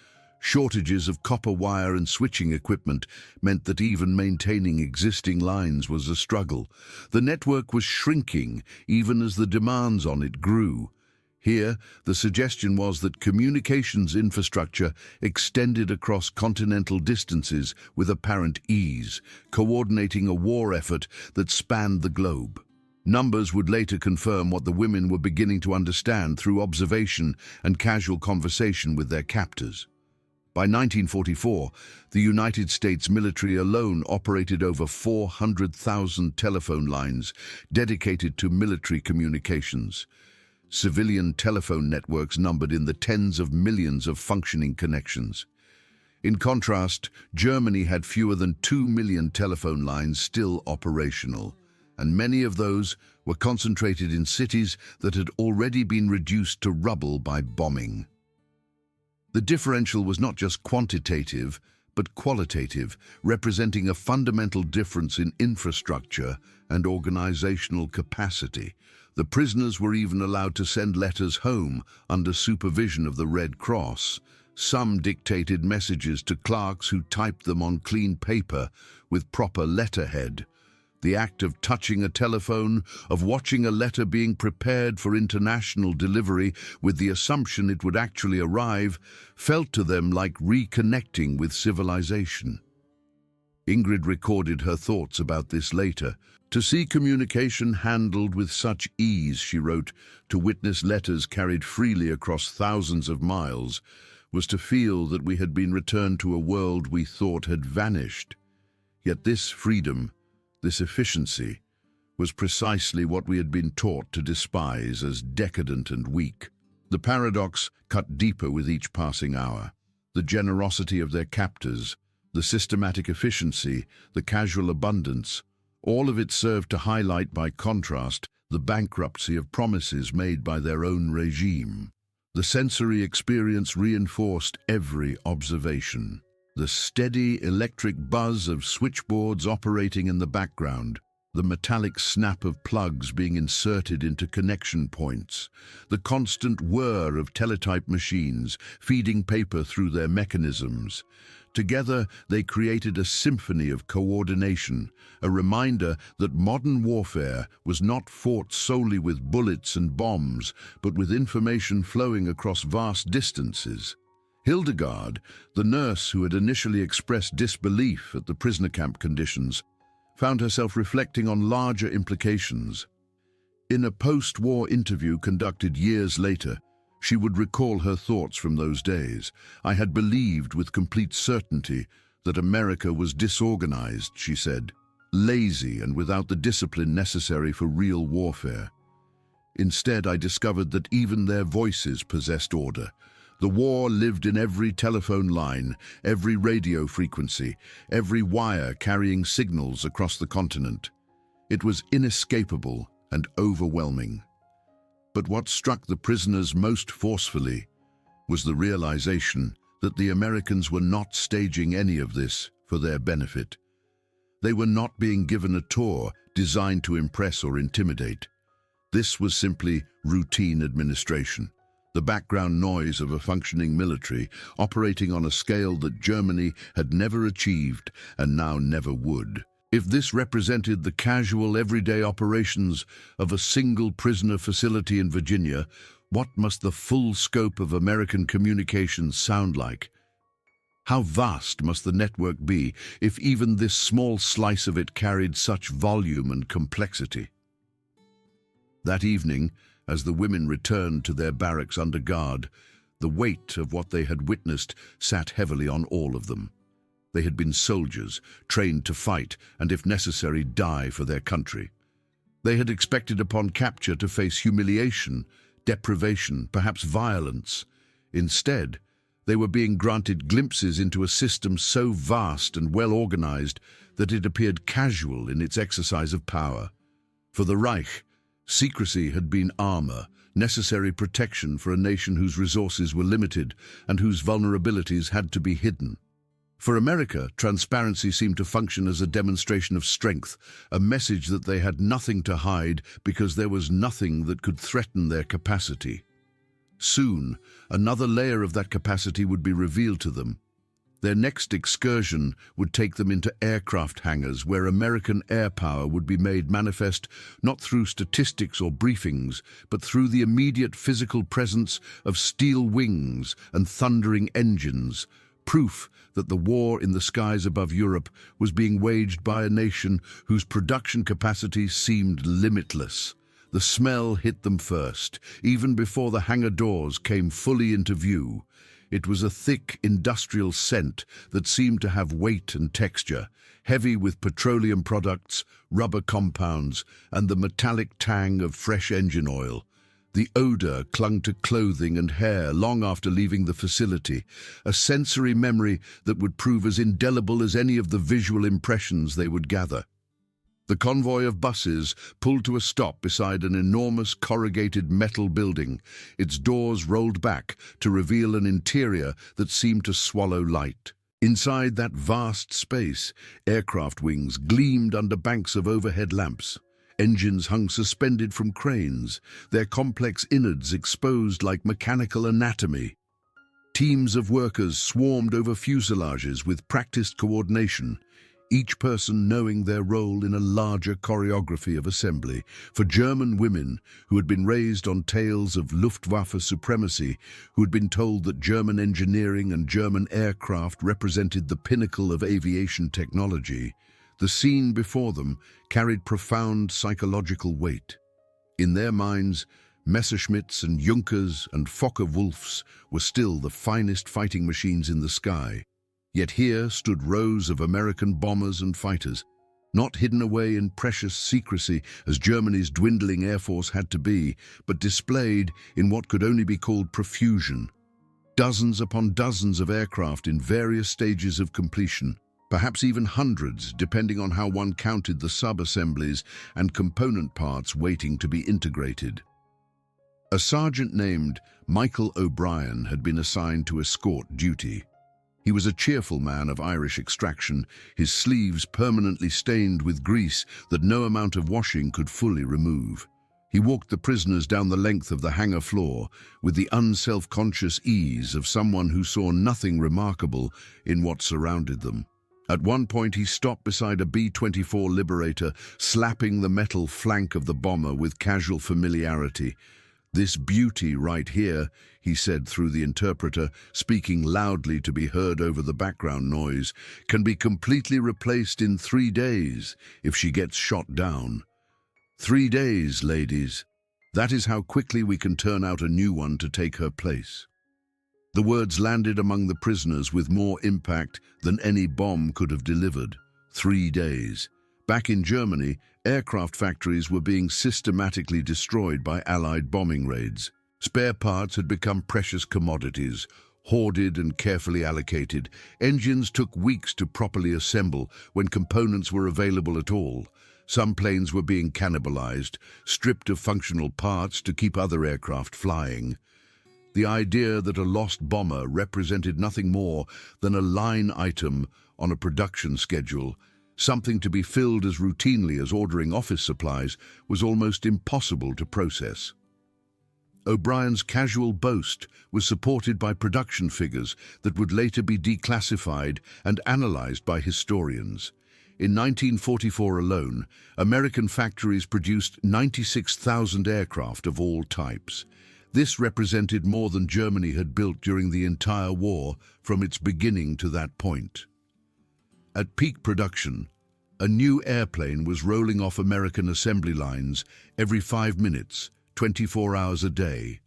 Shortages of copper wire and switching equipment meant that even maintaining existing lines was a struggle. The network was shrinking even as the demands on it grew. Here, the suggestion was that communications infrastructure extended across continental distances with apparent ease, coordinating a war effort that spanned the globe. Numbers would later confirm what the women were beginning to understand through observation and casual conversation with their captors. By 1944, the United States military alone operated over 400,000 telephone lines dedicated to military communications. Civilian telephone networks numbered in the tens of millions of functioning connections. In contrast, Germany had fewer than 2 million telephone lines still operational, and many of those were concentrated in cities that had already been reduced to rubble by bombing. The differential was not just quantitative, but qualitative, representing a fundamental difference in infrastructure and organizational capacity. The prisoners were even allowed to send letters home under supervision of the Red Cross. Some dictated messages to clerks who typed them on clean paper with proper letterhead. The act of touching a telephone, of watching a letter being prepared for international delivery with the assumption it would actually arrive, felt to them like reconnecting with civilization. Ingrid recorded her thoughts about this later. "To see communication handled with such ease," she wrote, "to witness letters carried freely across thousands of miles, was to feel that we had been returned to a world we thought had vanished. Yet this freedom, this efficiency, was precisely what we had been taught to despise as decadent and weak." The paradox cut deeper with each passing hour. The generosity of their captors, the systematic efficiency, the casual abundance, all of it served to highlight by contrast the bankruptcy of promises made by their own regime. The sensory experience reinforced every observation. The steady electric buzz of switchboards operating in the background, the metallic snap of plugs being inserted into connection points, the constant whir of teletype machines feeding paper through their mechanisms. Together, they created a symphony of coordination, a reminder that modern warfare was not fought solely with bullets and bombs, but with information flowing across vast distances. Hildegard, the nurse who had initially expressed disbelief at the prisoner camp conditions, found herself reflecting on larger implications. In a post-war interview conducted years later, she would recall her thoughts from those days. "I had believed with complete certainty that America was disorganized," she said, "lazy and without the discipline necessary for real warfare. Instead, I discovered that even their voices possessed order. The war lived in every telephone line, every radio frequency, every wire carrying signals across the continent. It was inescapable and overwhelming." But what struck the prisoners most forcefully was the realization that the Americans were not staging any of this for their benefit. They were not being given a tour designed to impress or intimidate. This was simply routine administration, the background noise of a functioning military operating on a scale that Germany had never achieved and now never would. If this represented the casual, everyday operations of a single prisoner facility in Virginia, what must the full scope of American communications sound like? How vast must the network be if even this small slice of it carried such volume and complexity? That evening, as the women returned to their barracks under guard, the weight of what they had witnessed sat heavily on all of them. They had been soldiers, trained to fight and, if necessary, die for their country. They had expected upon capture to face humiliation, deprivation, perhaps violence. Instead, they were being granted glimpses into a system so vast and well-organized that it appeared casual in its exercise of power. For the Reich, secrecy had been armor, necessary protection for a nation whose resources were limited and whose vulnerabilities had to be hidden. For America, transparency seemed to function as a demonstration of strength, a message that they had nothing to hide because there was nothing that could threaten their capacity. Soon, another layer of that capacity would be revealed to them. Their next excursion would take them into aircraft hangars where American air power would be made manifest not through statistics or briefings, but through the immediate physical presence of steel wings and thundering engines, proof that the war in the skies above Europe was being waged by a nation whose production capacity seemed limitless. The smell hit them first, even before the hangar doors came fully into view. It was a thick industrial scent that seemed to have weight and texture, heavy with petroleum products, rubber compounds, and the metallic tang of fresh engine oil. The odor clung to clothing and hair long after leaving the facility, a sensory memory that would prove as indelible as any of the visual impressions they would gather. The convoy of buses pulled to a stop beside an enormous corrugated metal building, its doors rolled back to reveal an interior that seemed to swallow light. Inside that vast space, aircraft wings gleamed under banks of overhead lamps. Engines hung suspended from cranes, their complex innards exposed like mechanical anatomy. Teams of workers swarmed over fuselages with practiced coordination, each person knowing their role in a larger choreography of assembly. For German women who had been raised on tales of Luftwaffe supremacy, who had been told that German engineering and German aircraft represented the pinnacle of aviation technology, the scene before them carried profound psychological weight. In their minds, Messerschmitts and Junkers and Focke-Wulfs were still the finest fighting machines in the sky. Yet here stood rows of American bombers and fighters, not hidden away in precious secrecy as Germany's dwindling air force had to be, but displayed in what could only be called profusion. Dozens upon dozens of aircraft in various stages of completion, perhaps even hundreds, depending on how one counted the sub-assemblies and component parts waiting to be integrated. A sergeant named Michael O'Brien had been assigned to escort duty. He was a cheerful man of Irish extraction, his sleeves permanently stained with grease that no amount of washing could fully remove. He walked the prisoners down the length of the hangar floor with the unself-conscious ease of someone who saw nothing remarkable in what surrounded them. At one point he stopped beside a B-24 Liberator, slapping the metal flank of the bomber with casual familiarity. "This beauty right here," he said through the interpreter, speaking loudly to be heard over the background noise, "can be completely replaced in 3 days if she gets shot down. 3 days, ladies. That is how quickly we can turn out a new one to take her place." The words landed among the prisoners with more impact than any bomb could have delivered. 3 days. Back in Germany, aircraft factories were being systematically destroyed by Allied bombing raids. Spare parts had become precious commodities, hoarded and carefully allocated. Engines took weeks to properly assemble when components were available at all. Some planes were being cannibalized, stripped of functional parts to keep other aircraft flying. The idea that a lost bomber represented nothing more than a line item on a production schedule, something to be filled as routinely as ordering office supplies, was almost impossible to process. O'Brien's casual boast was supported by production figures that would later be declassified and analyzed by historians. In 1944 alone, American factories produced 96,000 aircraft of all types. This represented more than Germany had built during the entire war from its beginning to that point. At peak production, A new airplane was rolling off American assembly lines every 5 minutes, 24 hours a day.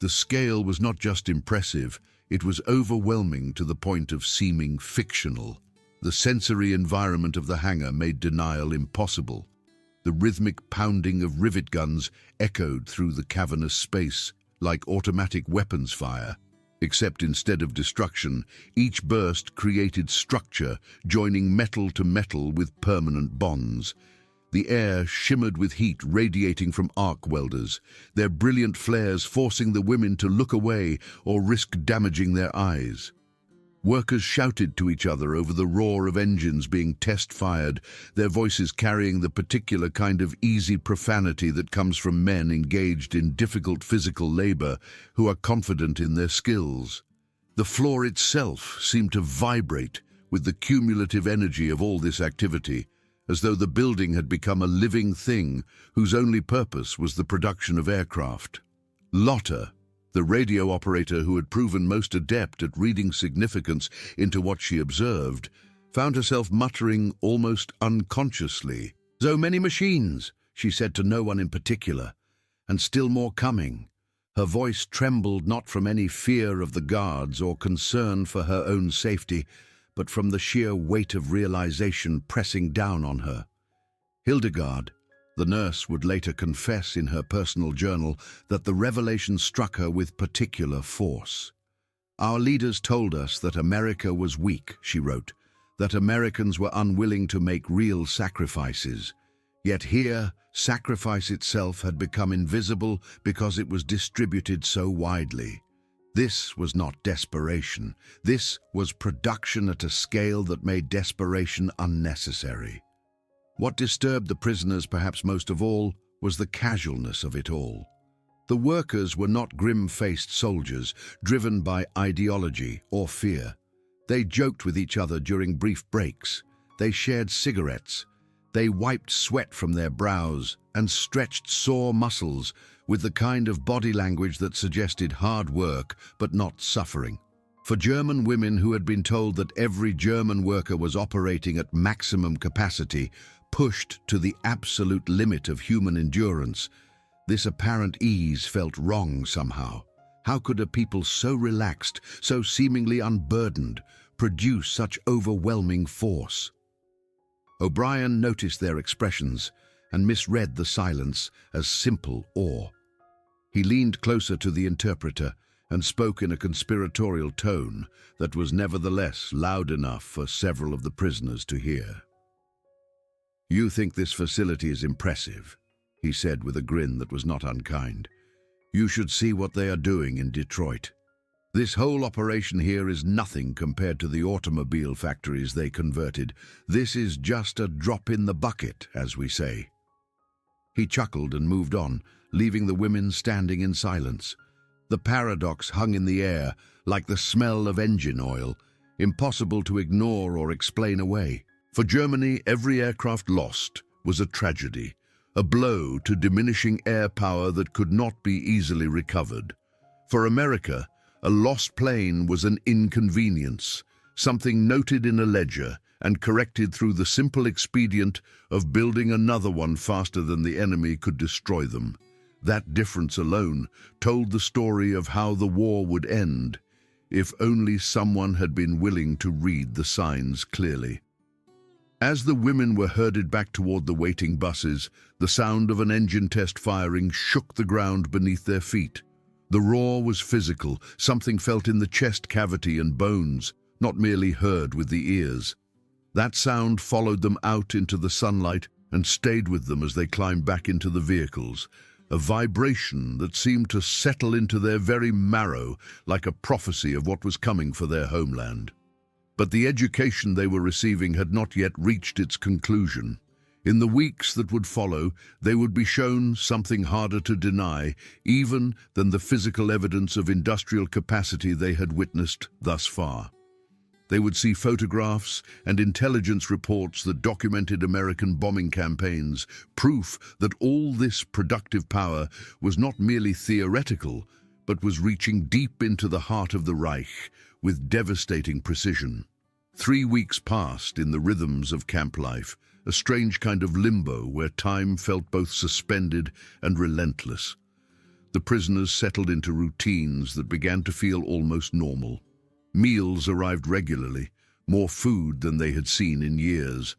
The scale was not just impressive, it was overwhelming to the point of seeming fictional. The sensory environment of the hangar made denial impossible. The rhythmic pounding of rivet guns echoed through the cavernous space like automatic weapons fire. Except instead of destruction, each burst created structure, joining metal to metal with permanent bonds. The air shimmered with heat radiating from arc welders, their brilliant flares forcing the women to look away or risk damaging their eyes. Workers shouted to each other over the roar of engines being test-fired, their voices carrying the particular kind of easy profanity that comes from men engaged in difficult physical labor who are confident in their skills. The floor itself seemed to vibrate with the cumulative energy of all this activity, as though the building had become a living thing whose only purpose was the production of aircraft. Lotta, the radio operator who had proven most adept at reading significance into what she observed, found herself muttering almost unconsciously. "So many machines," she said to no one in particular, "and still more coming." Her voice trembled not from any fear of the guards or concern for her own safety, but from the sheer weight of realization pressing down on her. Hildegard, the nurse, would later confess in her personal journal that the revelation struck her with particular force. "Our leaders told us that America was weak," she wrote, "that Americans were unwilling to make real sacrifices. Yet here, sacrifice itself had become invisible because it was distributed so widely. This was not desperation. This was production at a scale that made desperation unnecessary." What disturbed the prisoners perhaps most of all was the casualness of it all. The workers were not grim-faced soldiers driven by ideology or fear. They joked with each other during brief breaks. They shared cigarettes. They wiped sweat from their brows and stretched sore muscles with the kind of body language that suggested hard work but not suffering. For German women who had been told that every German worker was operating at maximum capacity, pushed to the absolute limit of human endurance, this apparent ease felt wrong somehow. How could a people so relaxed, so seemingly unburdened, produce such overwhelming force? O'Brien noticed their expressions and misread the silence as simple awe. He leaned closer to the interpreter and spoke in a conspiratorial tone that was nevertheless loud enough for several of the prisoners to hear. "You think this facility is impressive," he said with a grin that was not unkind. "You should see what they are doing in Detroit. This whole operation here is nothing compared to the automobile factories they converted. This is just a drop in the bucket, as we say." He chuckled and moved on, leaving the women standing in silence. The paradox hung in the air, like the smell of engine oil, impossible to ignore or explain away. For Germany, every aircraft lost was a tragedy, a blow to diminishing air power that could not be easily recovered. For America, a lost plane was an inconvenience, something noted in a ledger and corrected through the simple expedient of building another one faster than the enemy could destroy them. That difference alone told the story of how the war would end, if only someone had been willing to read the signs clearly. As the women were herded back toward the waiting buses, the sound of an engine test firing shook the ground beneath their feet. The roar was physical, something felt in the chest cavity and bones, not merely heard with the ears. That sound followed them out into the sunlight and stayed with them as they climbed back into the vehicles, a vibration that seemed to settle into their very marrow like a prophecy of what was coming for their homeland. But the education they were receiving had not yet reached its conclusion. In the weeks that would follow, they would be shown something harder to deny even than the physical evidence of industrial capacity they had witnessed thus far. They would see photographs and intelligence reports that documented American bombing campaigns, proof that all this productive power was not merely theoretical, but was reaching deep into the heart of the Reich with devastating precision. 3 weeks passed in the rhythms of camp life, a strange kind of limbo where time felt both suspended and relentless. The prisoners settled into routines that began to feel almost normal. Meals arrived regularly, more food than they had seen in years.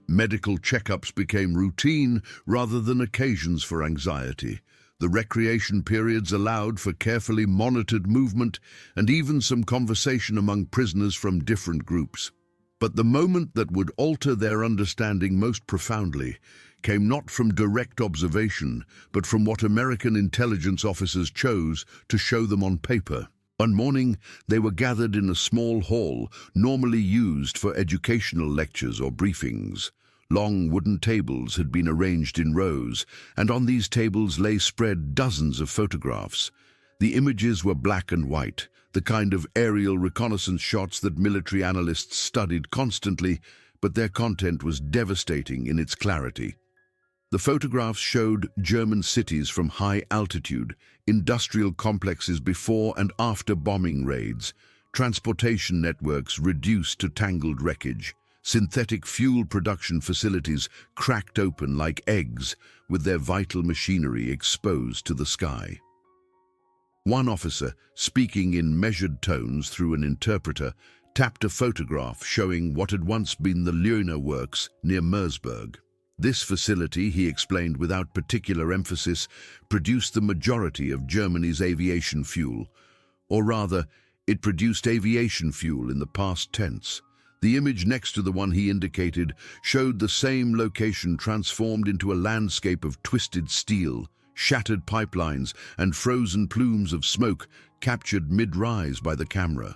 Medical checkups became routine rather than occasions for anxiety. The recreation periods allowed for carefully monitored movement and even some conversation among prisoners from different groups. But the moment that would alter their understanding most profoundly came not from direct observation, but from what American intelligence officers chose to show them on paper. One morning, they were gathered in a small hall normally used for educational lectures or briefings. Long wooden tables had been arranged in rows, and on these tables lay spread dozens of photographs. The images were black and white, the kind of aerial reconnaissance shots that military analysts studied constantly, but their content was devastating in its clarity. The photographs showed German cities from high altitude, industrial complexes before and after bombing raids, transportation networks reduced to tangled wreckage, synthetic fuel production facilities cracked open like eggs with their vital machinery exposed to the sky. One officer, speaking in measured tones through an interpreter, tapped a photograph showing what had once been the Leuna works near Mersburg. This facility, he explained without particular emphasis, produced the majority of Germany's aviation fuel. Or rather, it produced aviation fuel in the past tense. The image next to the one he indicated showed the same location transformed into a landscape of twisted steel, shattered pipelines, and frozen plumes of smoke captured mid-rise by the camera.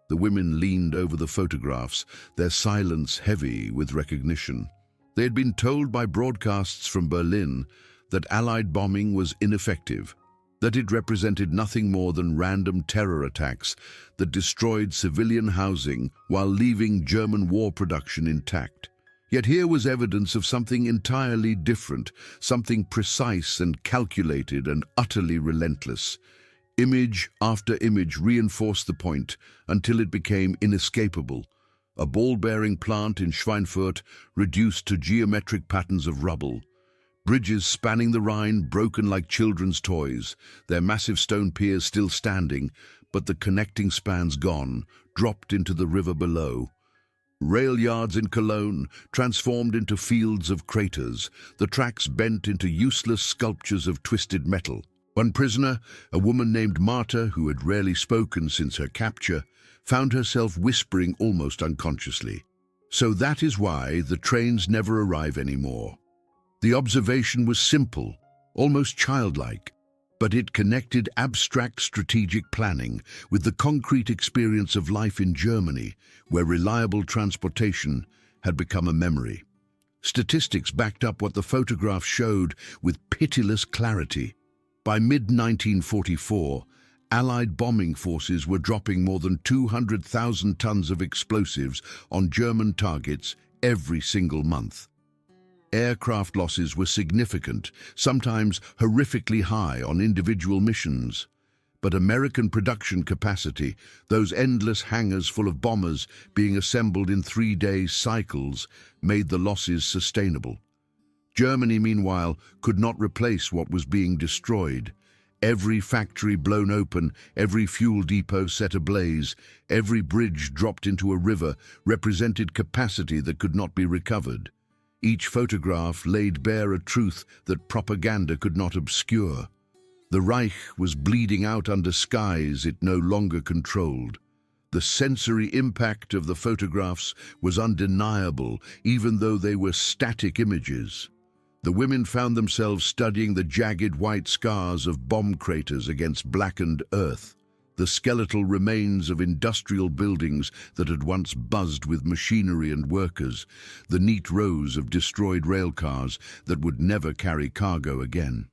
The women leaned over the photographs, their silence heavy with recognition. They had been told by broadcasts from Berlin that Allied bombing was ineffective, that it represented nothing more than random terror attacks that destroyed civilian housing while leaving German war production intact. Yet here was evidence of something entirely different, something precise and calculated and utterly relentless. Image after image reinforced the point until it became inescapable. A ball-bearing plant in Schweinfurt reduced to geometric patterns of rubble. Bridges spanning the Rhine broken like children's toys, their massive stone piers still standing, but the connecting spans gone, dropped into the river below. Rail yards in Cologne transformed into fields of craters, the tracks bent into useless sculptures of twisted metal. One prisoner, a woman named Marta, who had rarely spoken since her capture, found herself whispering almost unconsciously. "So that is why the trains never arrive anymore." The observation was simple, almost childlike, but it connected abstract strategic planning with the concrete experience of life in Germany, where reliable transportation had become a memory. Statistics backed up what the photograph showed with pitiless clarity. By mid-1944, Allied bombing forces were dropping more than 200,000 tons of explosives on German targets every single month. Aircraft losses were significant, sometimes horrifically high on individual missions. But American production capacity, those endless hangars full of bombers being assembled in 3-day cycles, made the losses sustainable. Germany, meanwhile, could not replace what was being destroyed. Every factory blown open, every fuel depot set ablaze, every bridge dropped into a river represented capacity that could not be recovered. Each photograph laid bare a truth that propaganda could not obscure. The Reich was bleeding out under skies it no longer controlled. The sensory impact of the photographs was undeniable, even though they were static images. The women found themselves studying the jagged white scars of bomb craters against blackened earth, the skeletal remains of industrial buildings that had once buzzed with machinery and workers, the neat rows of destroyed rail cars that would never carry cargo again.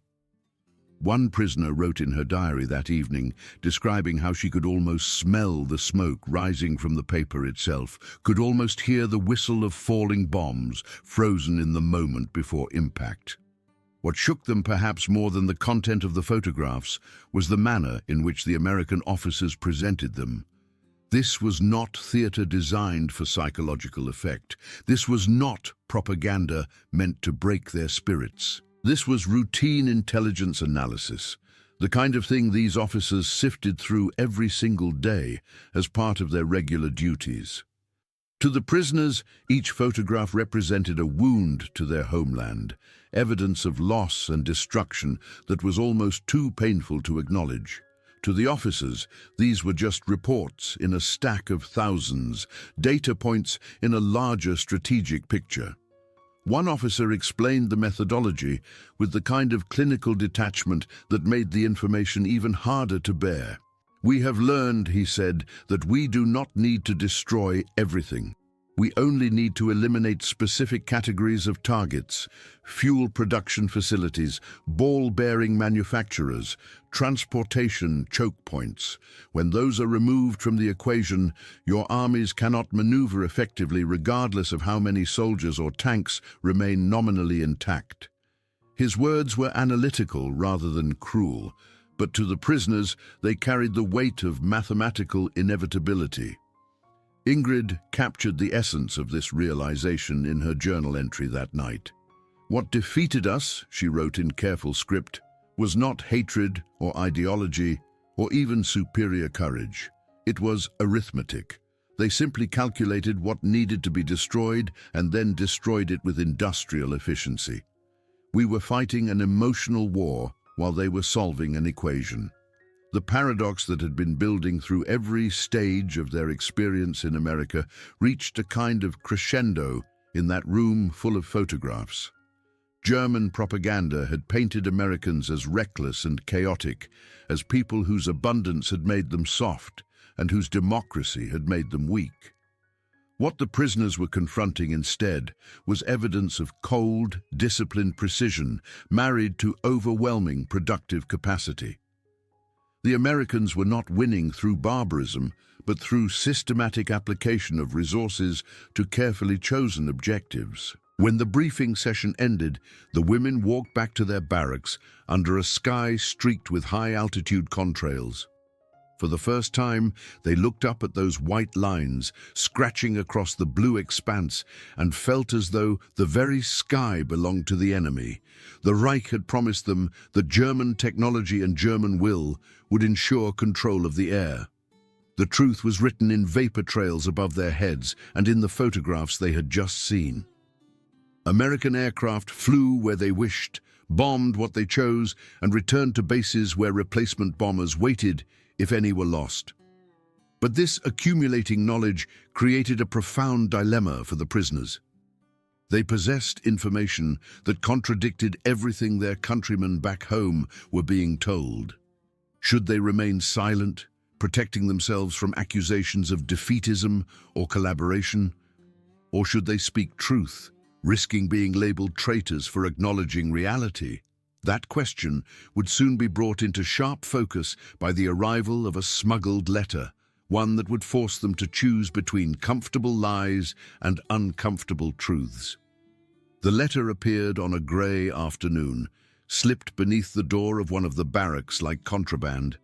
One prisoner wrote in her diary that evening, describing how she could almost smell the smoke rising from the paper itself, could almost hear the whistle of falling bombs, frozen in the moment before impact. What shook them perhaps more than the content of the photographs was the manner in which the American officers presented them. This was not theater designed for psychological effect. This was not propaganda meant to break their spirits. This was routine intelligence analysis, the kind of thing these officers sifted through every single day as part of their regular duties. To the prisoners, each photograph represented a wound to their homeland, evidence of loss and destruction that was almost too painful to acknowledge. To the officers, these were just reports in a stack of thousands, data points in a larger strategic picture. One officer explained the methodology with the kind of clinical detachment that made the information even harder to bear. "We have learned," he said, "that we do not need to destroy everything. We only need to eliminate specific categories of targets: fuel production facilities, ball-bearing manufacturers, transportation choke points. When those are removed from the equation, your armies cannot maneuver effectively regardless of how many soldiers or tanks remain nominally intact." His words were analytical rather than cruel, but to the prisoners they carried the weight of mathematical inevitability. Ingrid captured the essence of this realization in her journal entry that night. "What defeated us," she wrote in careful script, "was not hatred or ideology or even superior courage. It was arithmetic. They simply calculated what needed to be destroyed and then destroyed it with industrial efficiency. We were fighting an emotional war while they were solving an equation." The paradox that had been building through every stage of their experience in America reached a kind of crescendo in that room full of photographs. German propaganda had painted Americans as reckless and chaotic, as people whose abundance had made them soft and whose democracy had made them weak. What the prisoners were confronting instead was evidence of cold, disciplined precision married to overwhelming productive capacity. The Americans were not winning through barbarism, but through systematic application of resources to carefully chosen objectives. When the briefing session ended, the women walked back to their barracks under a sky streaked with high-altitude contrails. For the first time, they looked up at those white lines scratching across the blue expanse and felt as though the very sky belonged to the enemy. The Reich had promised them that German technology and German will would ensure control of the air. The truth was written in vapor trails above their heads and in the photographs they had just seen. American aircraft flew where they wished, bombed what they chose, and returned to bases where replacement bombers waited if any were lost. But this accumulating knowledge created a profound dilemma for the prisoners. They possessed information that contradicted everything their countrymen back home were being told. Should they remain silent, protecting themselves from accusations of defeatism or collaboration? Or should they speak truth, risking being labeled traitors for acknowledging reality? That question would soon be brought into sharp focus by the arrival of a smuggled letter, one that would force them to choose between comfortable lies and uncomfortable truths. The letter appeared on a grey afternoon, slipped beneath the door of one of the barracks like contraband.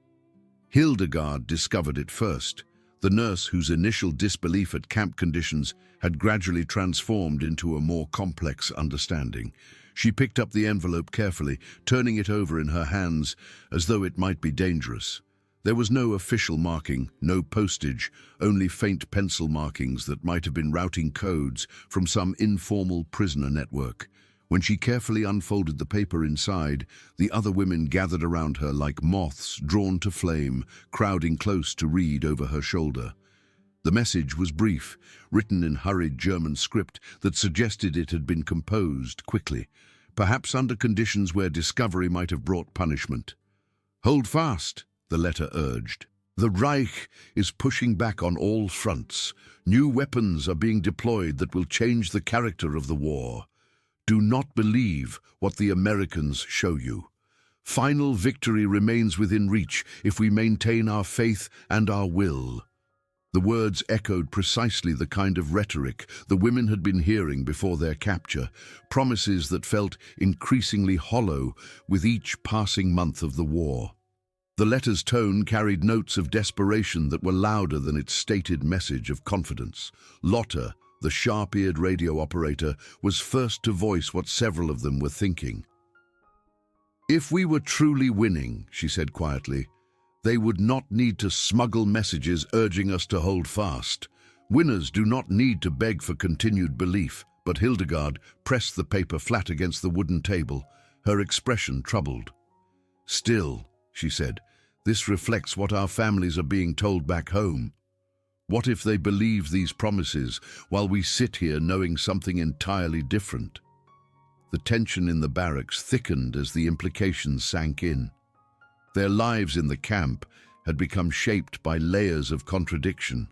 Hildegard discovered it first, the nurse whose initial disbelief at camp conditions had gradually transformed into a more complex understanding. She picked up the envelope carefully, turning it over in her hands as though it might be dangerous. There was no official marking, no postage, only faint pencil markings that might have been routing codes from some informal prisoner network. When she carefully unfolded the paper inside, the other women gathered around her like moths drawn to flame, crowding close to read over her shoulder. The message was brief, written in hurried German script that suggested it had been composed quickly, perhaps under conditions where discovery might have brought punishment. "Hold fast," the letter urged. "The Reich is pushing back on all fronts. New weapons are being deployed that will change the character of the war. Do not believe what the Americans show you. Final victory remains within reach if we maintain our faith and our will." The words echoed precisely the kind of rhetoric the women had been hearing before their capture, promises that felt increasingly hollow with each passing month of the war. The letter's tone carried notes of desperation that were louder than its stated message of confidence. Lotta, the sharp-eared radio operator, was first to voice what several of them were thinking. "If we were truly winning," she said quietly, "they would not need to smuggle messages urging us to hold fast. Winners do not need to beg for continued belief." But Hildegard pressed the paper flat against the wooden table, her expression troubled. "Still," she said, "this reflects what our families are being told back home. What if they believe these promises while we sit here knowing something entirely different?" The tension in the barracks thickened as the implications sank in. Their lives in the camp had become shaped by layers of contradiction.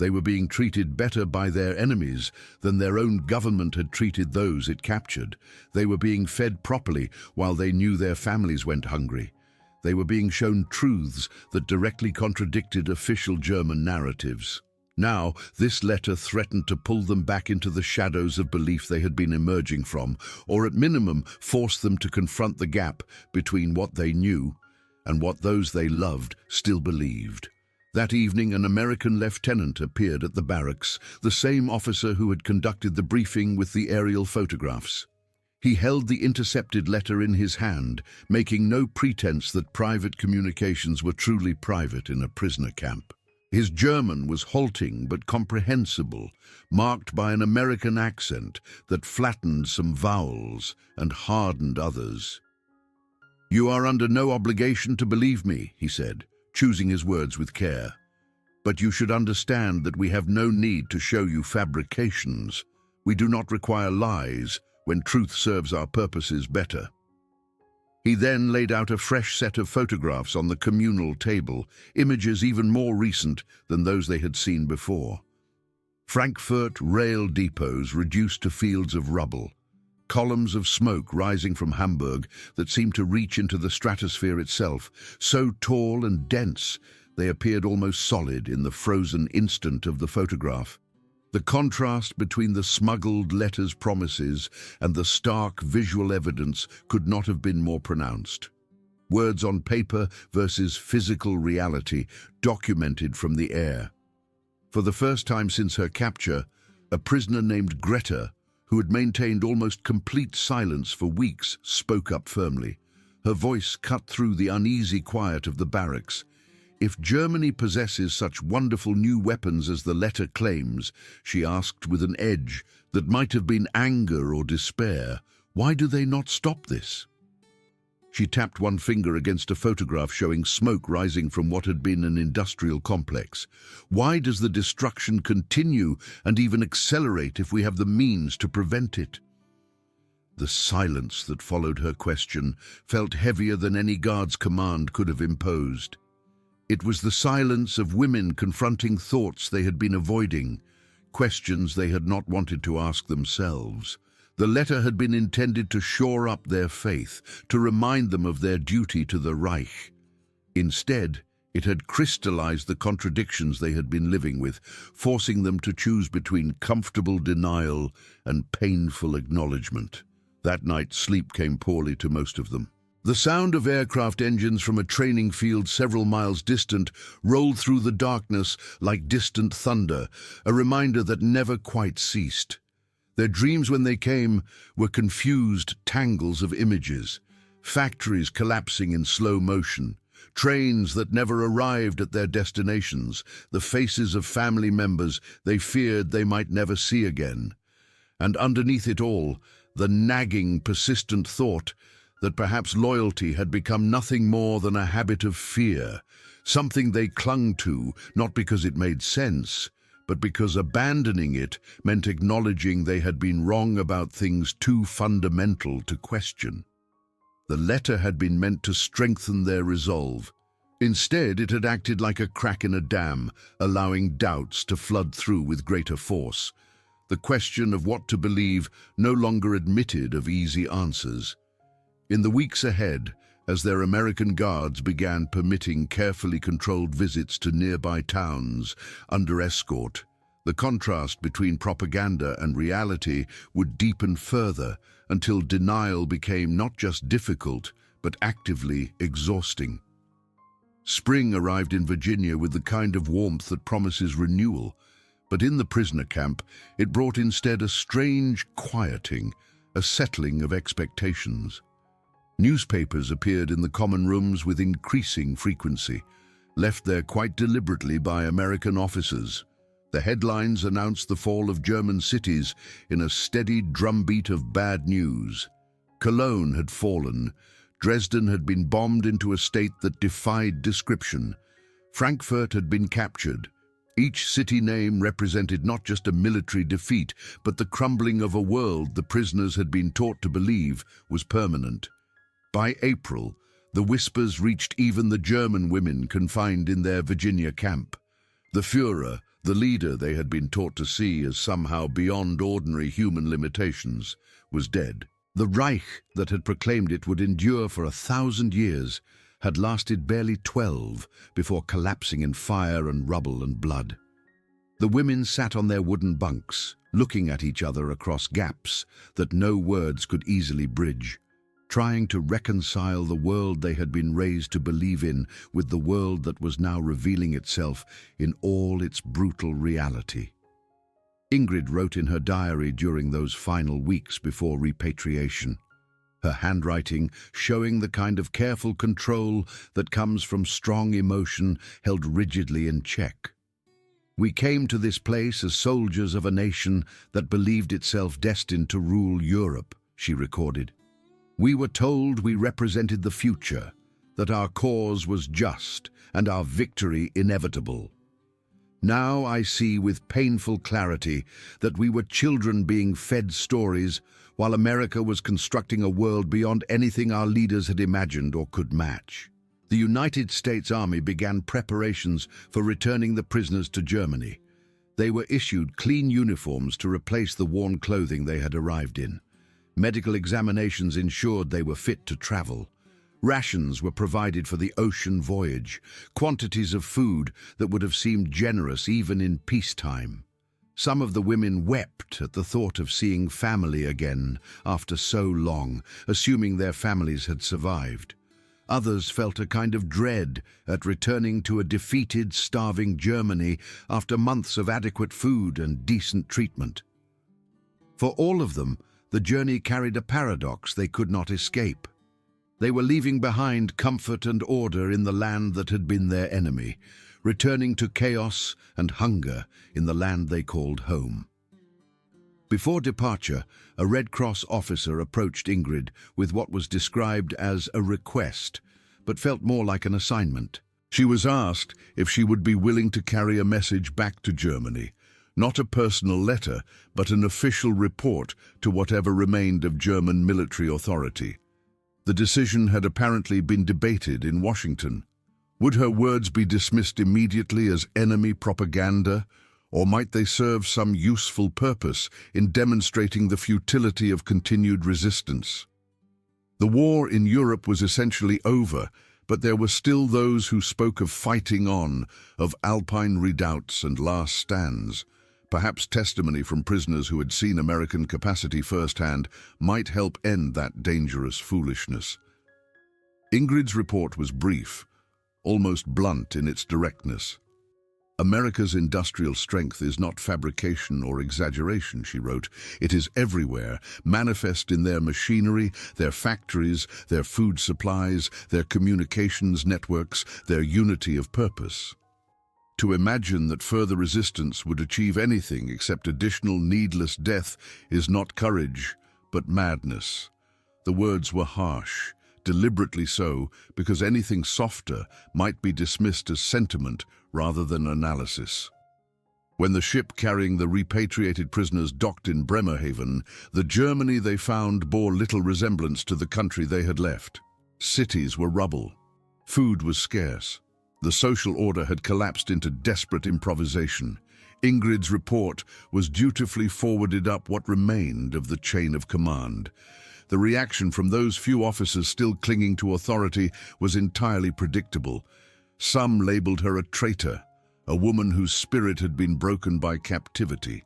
They were being treated better by their enemies than their own government had treated those it captured. They were being fed properly while they knew their families went hungry. They were being shown truths that directly contradicted official German narratives. Now, this letter threatened to pull them back into the shadows of belief they had been emerging from, or at minimum force them to confront the gap between what they knew and what those they loved still believed. That evening, an American lieutenant appeared at the barracks, the same officer who had conducted the briefing with the aerial photographs. He held the intercepted letter in his hand, making no pretense that private communications were truly private in a prisoner camp. His German was halting but comprehensible, marked by an American accent that flattened some vowels and hardened others. "You are under no obligation to believe me," he said, choosing his words with care. "But you should understand that we have no need to show you fabrications. We do not require lies when truth serves our purposes better." He then laid out a fresh set of photographs on the communal table, images even more recent than those they had seen before. Frankfurt rail depots reduced to fields of rubble, columns of smoke rising from Hamburg that seemed to reach into the stratosphere itself, so tall and dense they appeared almost solid in the frozen instant of the photograph. The contrast between the smuggled letters' promises and the stark visual evidence could not have been more pronounced. Words on paper versus physical reality documented from the air. For the first time since her capture, a prisoner named Greta, who had maintained almost complete silence for weeks, spoke up firmly. Her voice cut through the uneasy quiet of the barracks. "If Germany possesses such wonderful new weapons as the letter claims," she asked with an edge that might have been anger or despair, "why do they not stop this?" She tapped one finger against a photograph showing smoke rising from what had been an industrial complex. "Why does the destruction continue and even accelerate if we have the means to prevent it?" The silence that followed her question felt heavier than any guard's command could have imposed. It was the silence of women confronting thoughts they had been avoiding, questions they had not wanted to ask themselves. The letter had been intended to shore up their faith, to remind them of their duty to the Reich. Instead, it had crystallized the contradictions they had been living with, forcing them to choose between comfortable denial and painful acknowledgement. That night, sleep came poorly to most of them. The sound of aircraft engines from a training field several miles distant rolled through the darkness like distant thunder, a reminder that never quite ceased. Their dreams when they came were confused tangles of images, factories collapsing in slow motion, trains that never arrived at their destinations, the faces of family members they feared they might never see again. And underneath it all, the nagging, persistent thought that perhaps loyalty had become nothing more than a habit of fear, something they clung to, not because it made sense, but because abandoning it meant acknowledging they had been wrong about things too fundamental to question. The letter had been meant to strengthen their resolve. Instead, it had acted like a crack in a dam, allowing doubts to flood through with greater force. The question of what to believe no longer admitted of easy answers. In the weeks ahead, as their American guards began permitting carefully controlled visits to nearby towns under escort, the contrast between propaganda and reality would deepen further until denial became not just difficult, but actively exhausting. Spring arrived in Virginia with the kind of warmth that promises renewal, but in the prisoner camp, it brought instead a strange quieting, a settling of expectations. Newspapers appeared in the common rooms with increasing frequency, left there quite deliberately by American officers. The headlines announced the fall of German cities in a steady drumbeat of bad news. Cologne had fallen. Dresden had been bombed into a state that defied description. Frankfurt had been captured. Each city name represented not just a military defeat, but the crumbling of a world the prisoners had been taught to believe was permanent. By April, the whispers reached even the German women confined in their Virginia camp. The Führer, the leader they had been taught to see as somehow beyond ordinary human limitations, was dead. The Reich that had proclaimed it would endure for 1,000 years had lasted barely 12 before collapsing in fire and rubble and blood. The women sat on their wooden bunks, looking at each other across gaps that no words could easily bridge, trying to reconcile the world they had been raised to believe in with the world that was now revealing itself in all its brutal reality. Ingrid wrote in her diary during those final weeks before repatriation, her handwriting showing the kind of careful control that comes from strong emotion held rigidly in check. "We came to this place as soldiers of a nation that believed itself destined to rule Europe," she recorded. "We were told we represented the future, that our cause was just and our victory inevitable. Now I see with painful clarity that we were children being fed stories while America was constructing a world beyond anything our leaders had imagined or could match." The United States Army began preparations for returning the prisoners to Germany. They were issued clean uniforms to replace the worn clothing they had arrived in. Medical examinations ensured they were fit to travel. Rations were provided for the ocean voyage, quantities of food that would have seemed generous even in peacetime. Some of the women wept at the thought of seeing family again after so long, assuming their families had survived. Others felt a kind of dread at returning to a defeated, starving Germany after months of adequate food and decent treatment. For all of them, the journey carried a paradox they could not escape. They were leaving behind comfort and order in the land that had been their enemy, returning to chaos and hunger in the land they called home. Before departure, a Red Cross officer approached Ingrid with what was described as a request, but felt more like an assignment. She was asked if she would be willing to carry a message back to Germany, not a personal letter, but an official report to whatever remained of German military authority. The decision had apparently been debated in Washington. Would her words be dismissed immediately as enemy propaganda, or might they serve some useful purpose in demonstrating the futility of continued resistance? The war in Europe was essentially over, but there were still those who spoke of fighting on, of Alpine redoubts and last stands. Perhaps testimony from prisoners who had seen American capacity firsthand might help end that dangerous foolishness. Ingrid's report was brief, almost blunt in its directness. "America's industrial strength is not fabrication or exaggeration," she wrote. "It is everywhere, manifest in their machinery, their factories, their food supplies, their communications networks, their unity of purpose. To imagine that further resistance would achieve anything except additional needless death is not courage, but madness." The words were harsh, deliberately so, because anything softer might be dismissed as sentiment rather than analysis. When the ship carrying the repatriated prisoners docked in Bremerhaven, the Germany they found bore little resemblance to the country they had left. Cities were rubble. Food was scarce. The social order had collapsed into desperate improvisation. Ingrid's report was dutifully forwarded up what remained of the chain of command. The reaction from those few officers still clinging to authority was entirely predictable. Some labeled her a traitor, a woman whose spirit had been broken by captivity.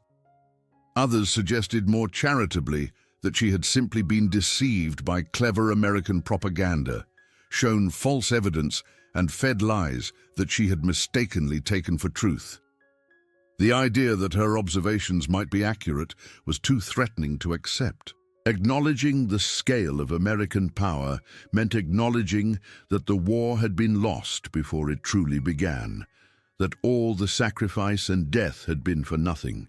Others suggested more charitably that she had simply been deceived by clever American propaganda, shown false evidence, and fed lies that she had mistakenly taken for truth. The idea that her observations might be accurate was too threatening to accept. Acknowledging the scale of American power meant acknowledging that the war had been lost before it truly began, that all the sacrifice and death had been for nothing.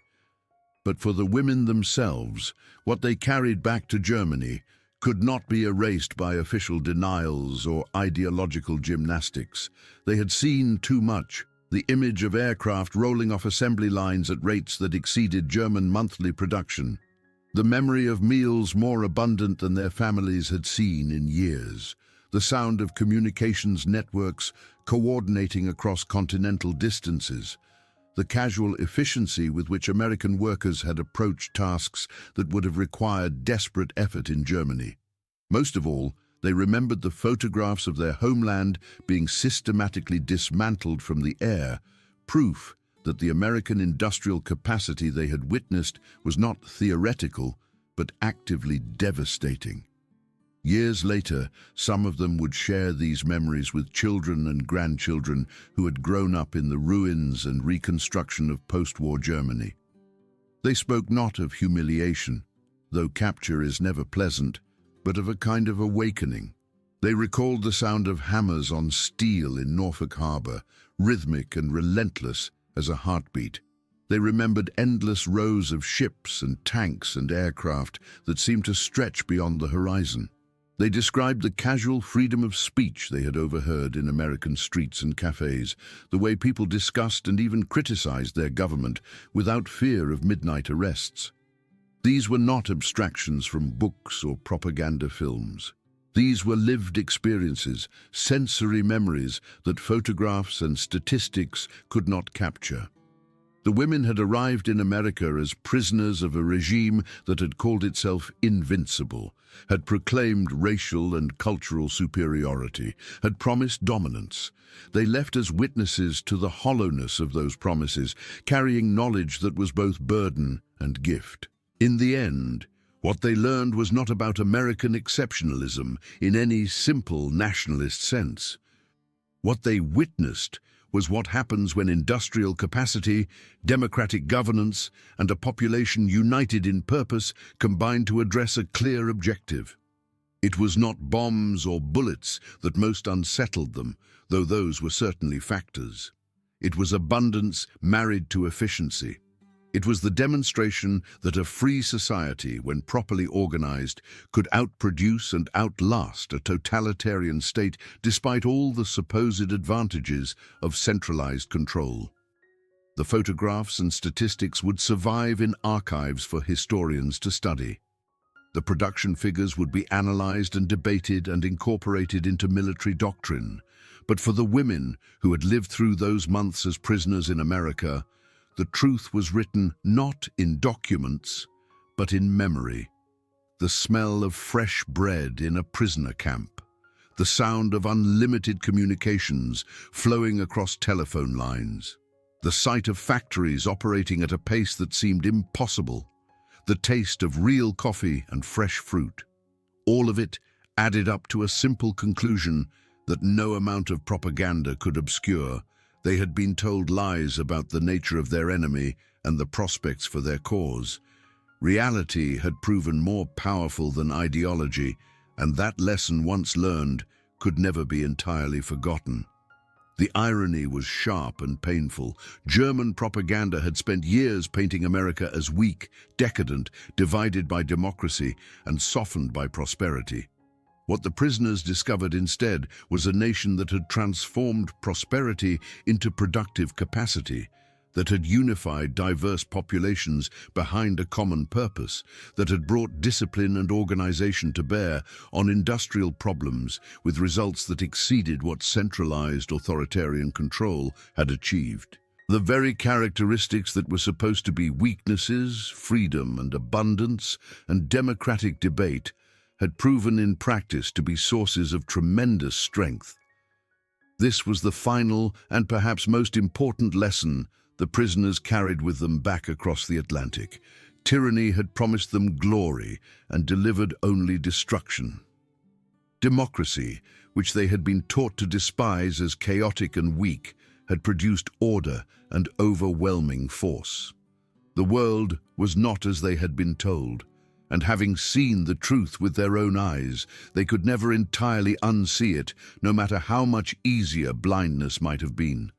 But for the women themselves, what they carried back to Germany could not be erased by official denials or ideological gymnastics. They had seen too much. The image of aircraft rolling off assembly lines at rates that exceeded German monthly production. The memory of meals more abundant than their families had seen in years. The sound of communications networks coordinating across continental distances. The casual efficiency with which American workers had approached tasks that would have required desperate effort in Germany. Most of all, they remembered the photographs of their homeland being systematically dismantled from the air, proof that the American industrial capacity they had witnessed was not theoretical, but actively devastating. Years later, some of them would share these memories with children and grandchildren who had grown up in the ruins and reconstruction of post-war Germany. They spoke not of humiliation, though capture is never pleasant, but of a kind of awakening. They recalled the sound of hammers on steel in Norfolk Harbor, rhythmic and relentless as a heartbeat. They remembered endless rows of ships and tanks and aircraft that seemed to stretch beyond the horizon. They described the casual freedom of speech they had overheard in American streets and cafes, the way people discussed and even criticized their government without fear of midnight arrests. These were not abstractions from books or propaganda films. These were lived experiences, sensory memories that photographs and statistics could not capture. The women had arrived in America as prisoners of a regime that had called itself invincible, had proclaimed racial and cultural superiority, had promised dominance. They left as witnesses to the hollowness of those promises, carrying knowledge that was both burden and gift. In the end, what they learned was not about American exceptionalism in any simple nationalist sense. What they witnessed was what happens when industrial capacity, democratic governance, and a population united in purpose combine to address a clear objective. It was not bombs or bullets that most unsettled them, though those were certainly factors. It was abundance married to efficiency. It was the demonstration that a free society, when properly organized, could outproduce and outlast a totalitarian state despite all the supposed advantages of centralized control. The photographs and statistics would survive in archives for historians to study. The production figures would be analyzed and debated and incorporated into military doctrine. But for the women who had lived through those months as prisoners in America, the truth was written not in documents, but in memory. The smell of fresh bread in a prisoner camp, the sound of unlimited communications flowing across telephone lines, the sight of factories operating at a pace that seemed impossible, the taste of real coffee and fresh fruit. All of it added up to a simple conclusion that no amount of propaganda could obscure. They had been told lies about the nature of their enemy and the prospects for their cause. Reality had proven more powerful than ideology, and that lesson once learned could never be entirely forgotten. The irony was sharp and painful. German propaganda had spent years painting America as weak, decadent, divided by democracy, and softened by prosperity. What the prisoners discovered instead was a nation that had transformed prosperity into productive capacity, that had unified diverse populations behind a common purpose, that had brought discipline and organization to bear on industrial problems with results that exceeded what centralized authoritarian control had achieved. The very characteristics that were supposed to be weaknesses, freedom and abundance, and democratic debate, had proven in practice to be sources of tremendous strength. This was the final and perhaps most important lesson the prisoners carried with them back across the Atlantic. Tyranny had promised them glory and delivered only destruction. Democracy, which they had been taught to despise as chaotic and weak, had produced order and overwhelming force. The world was not as they had been told, and having seen the truth with their own eyes, they could never entirely unsee it, no matter how much easier blindness might have been.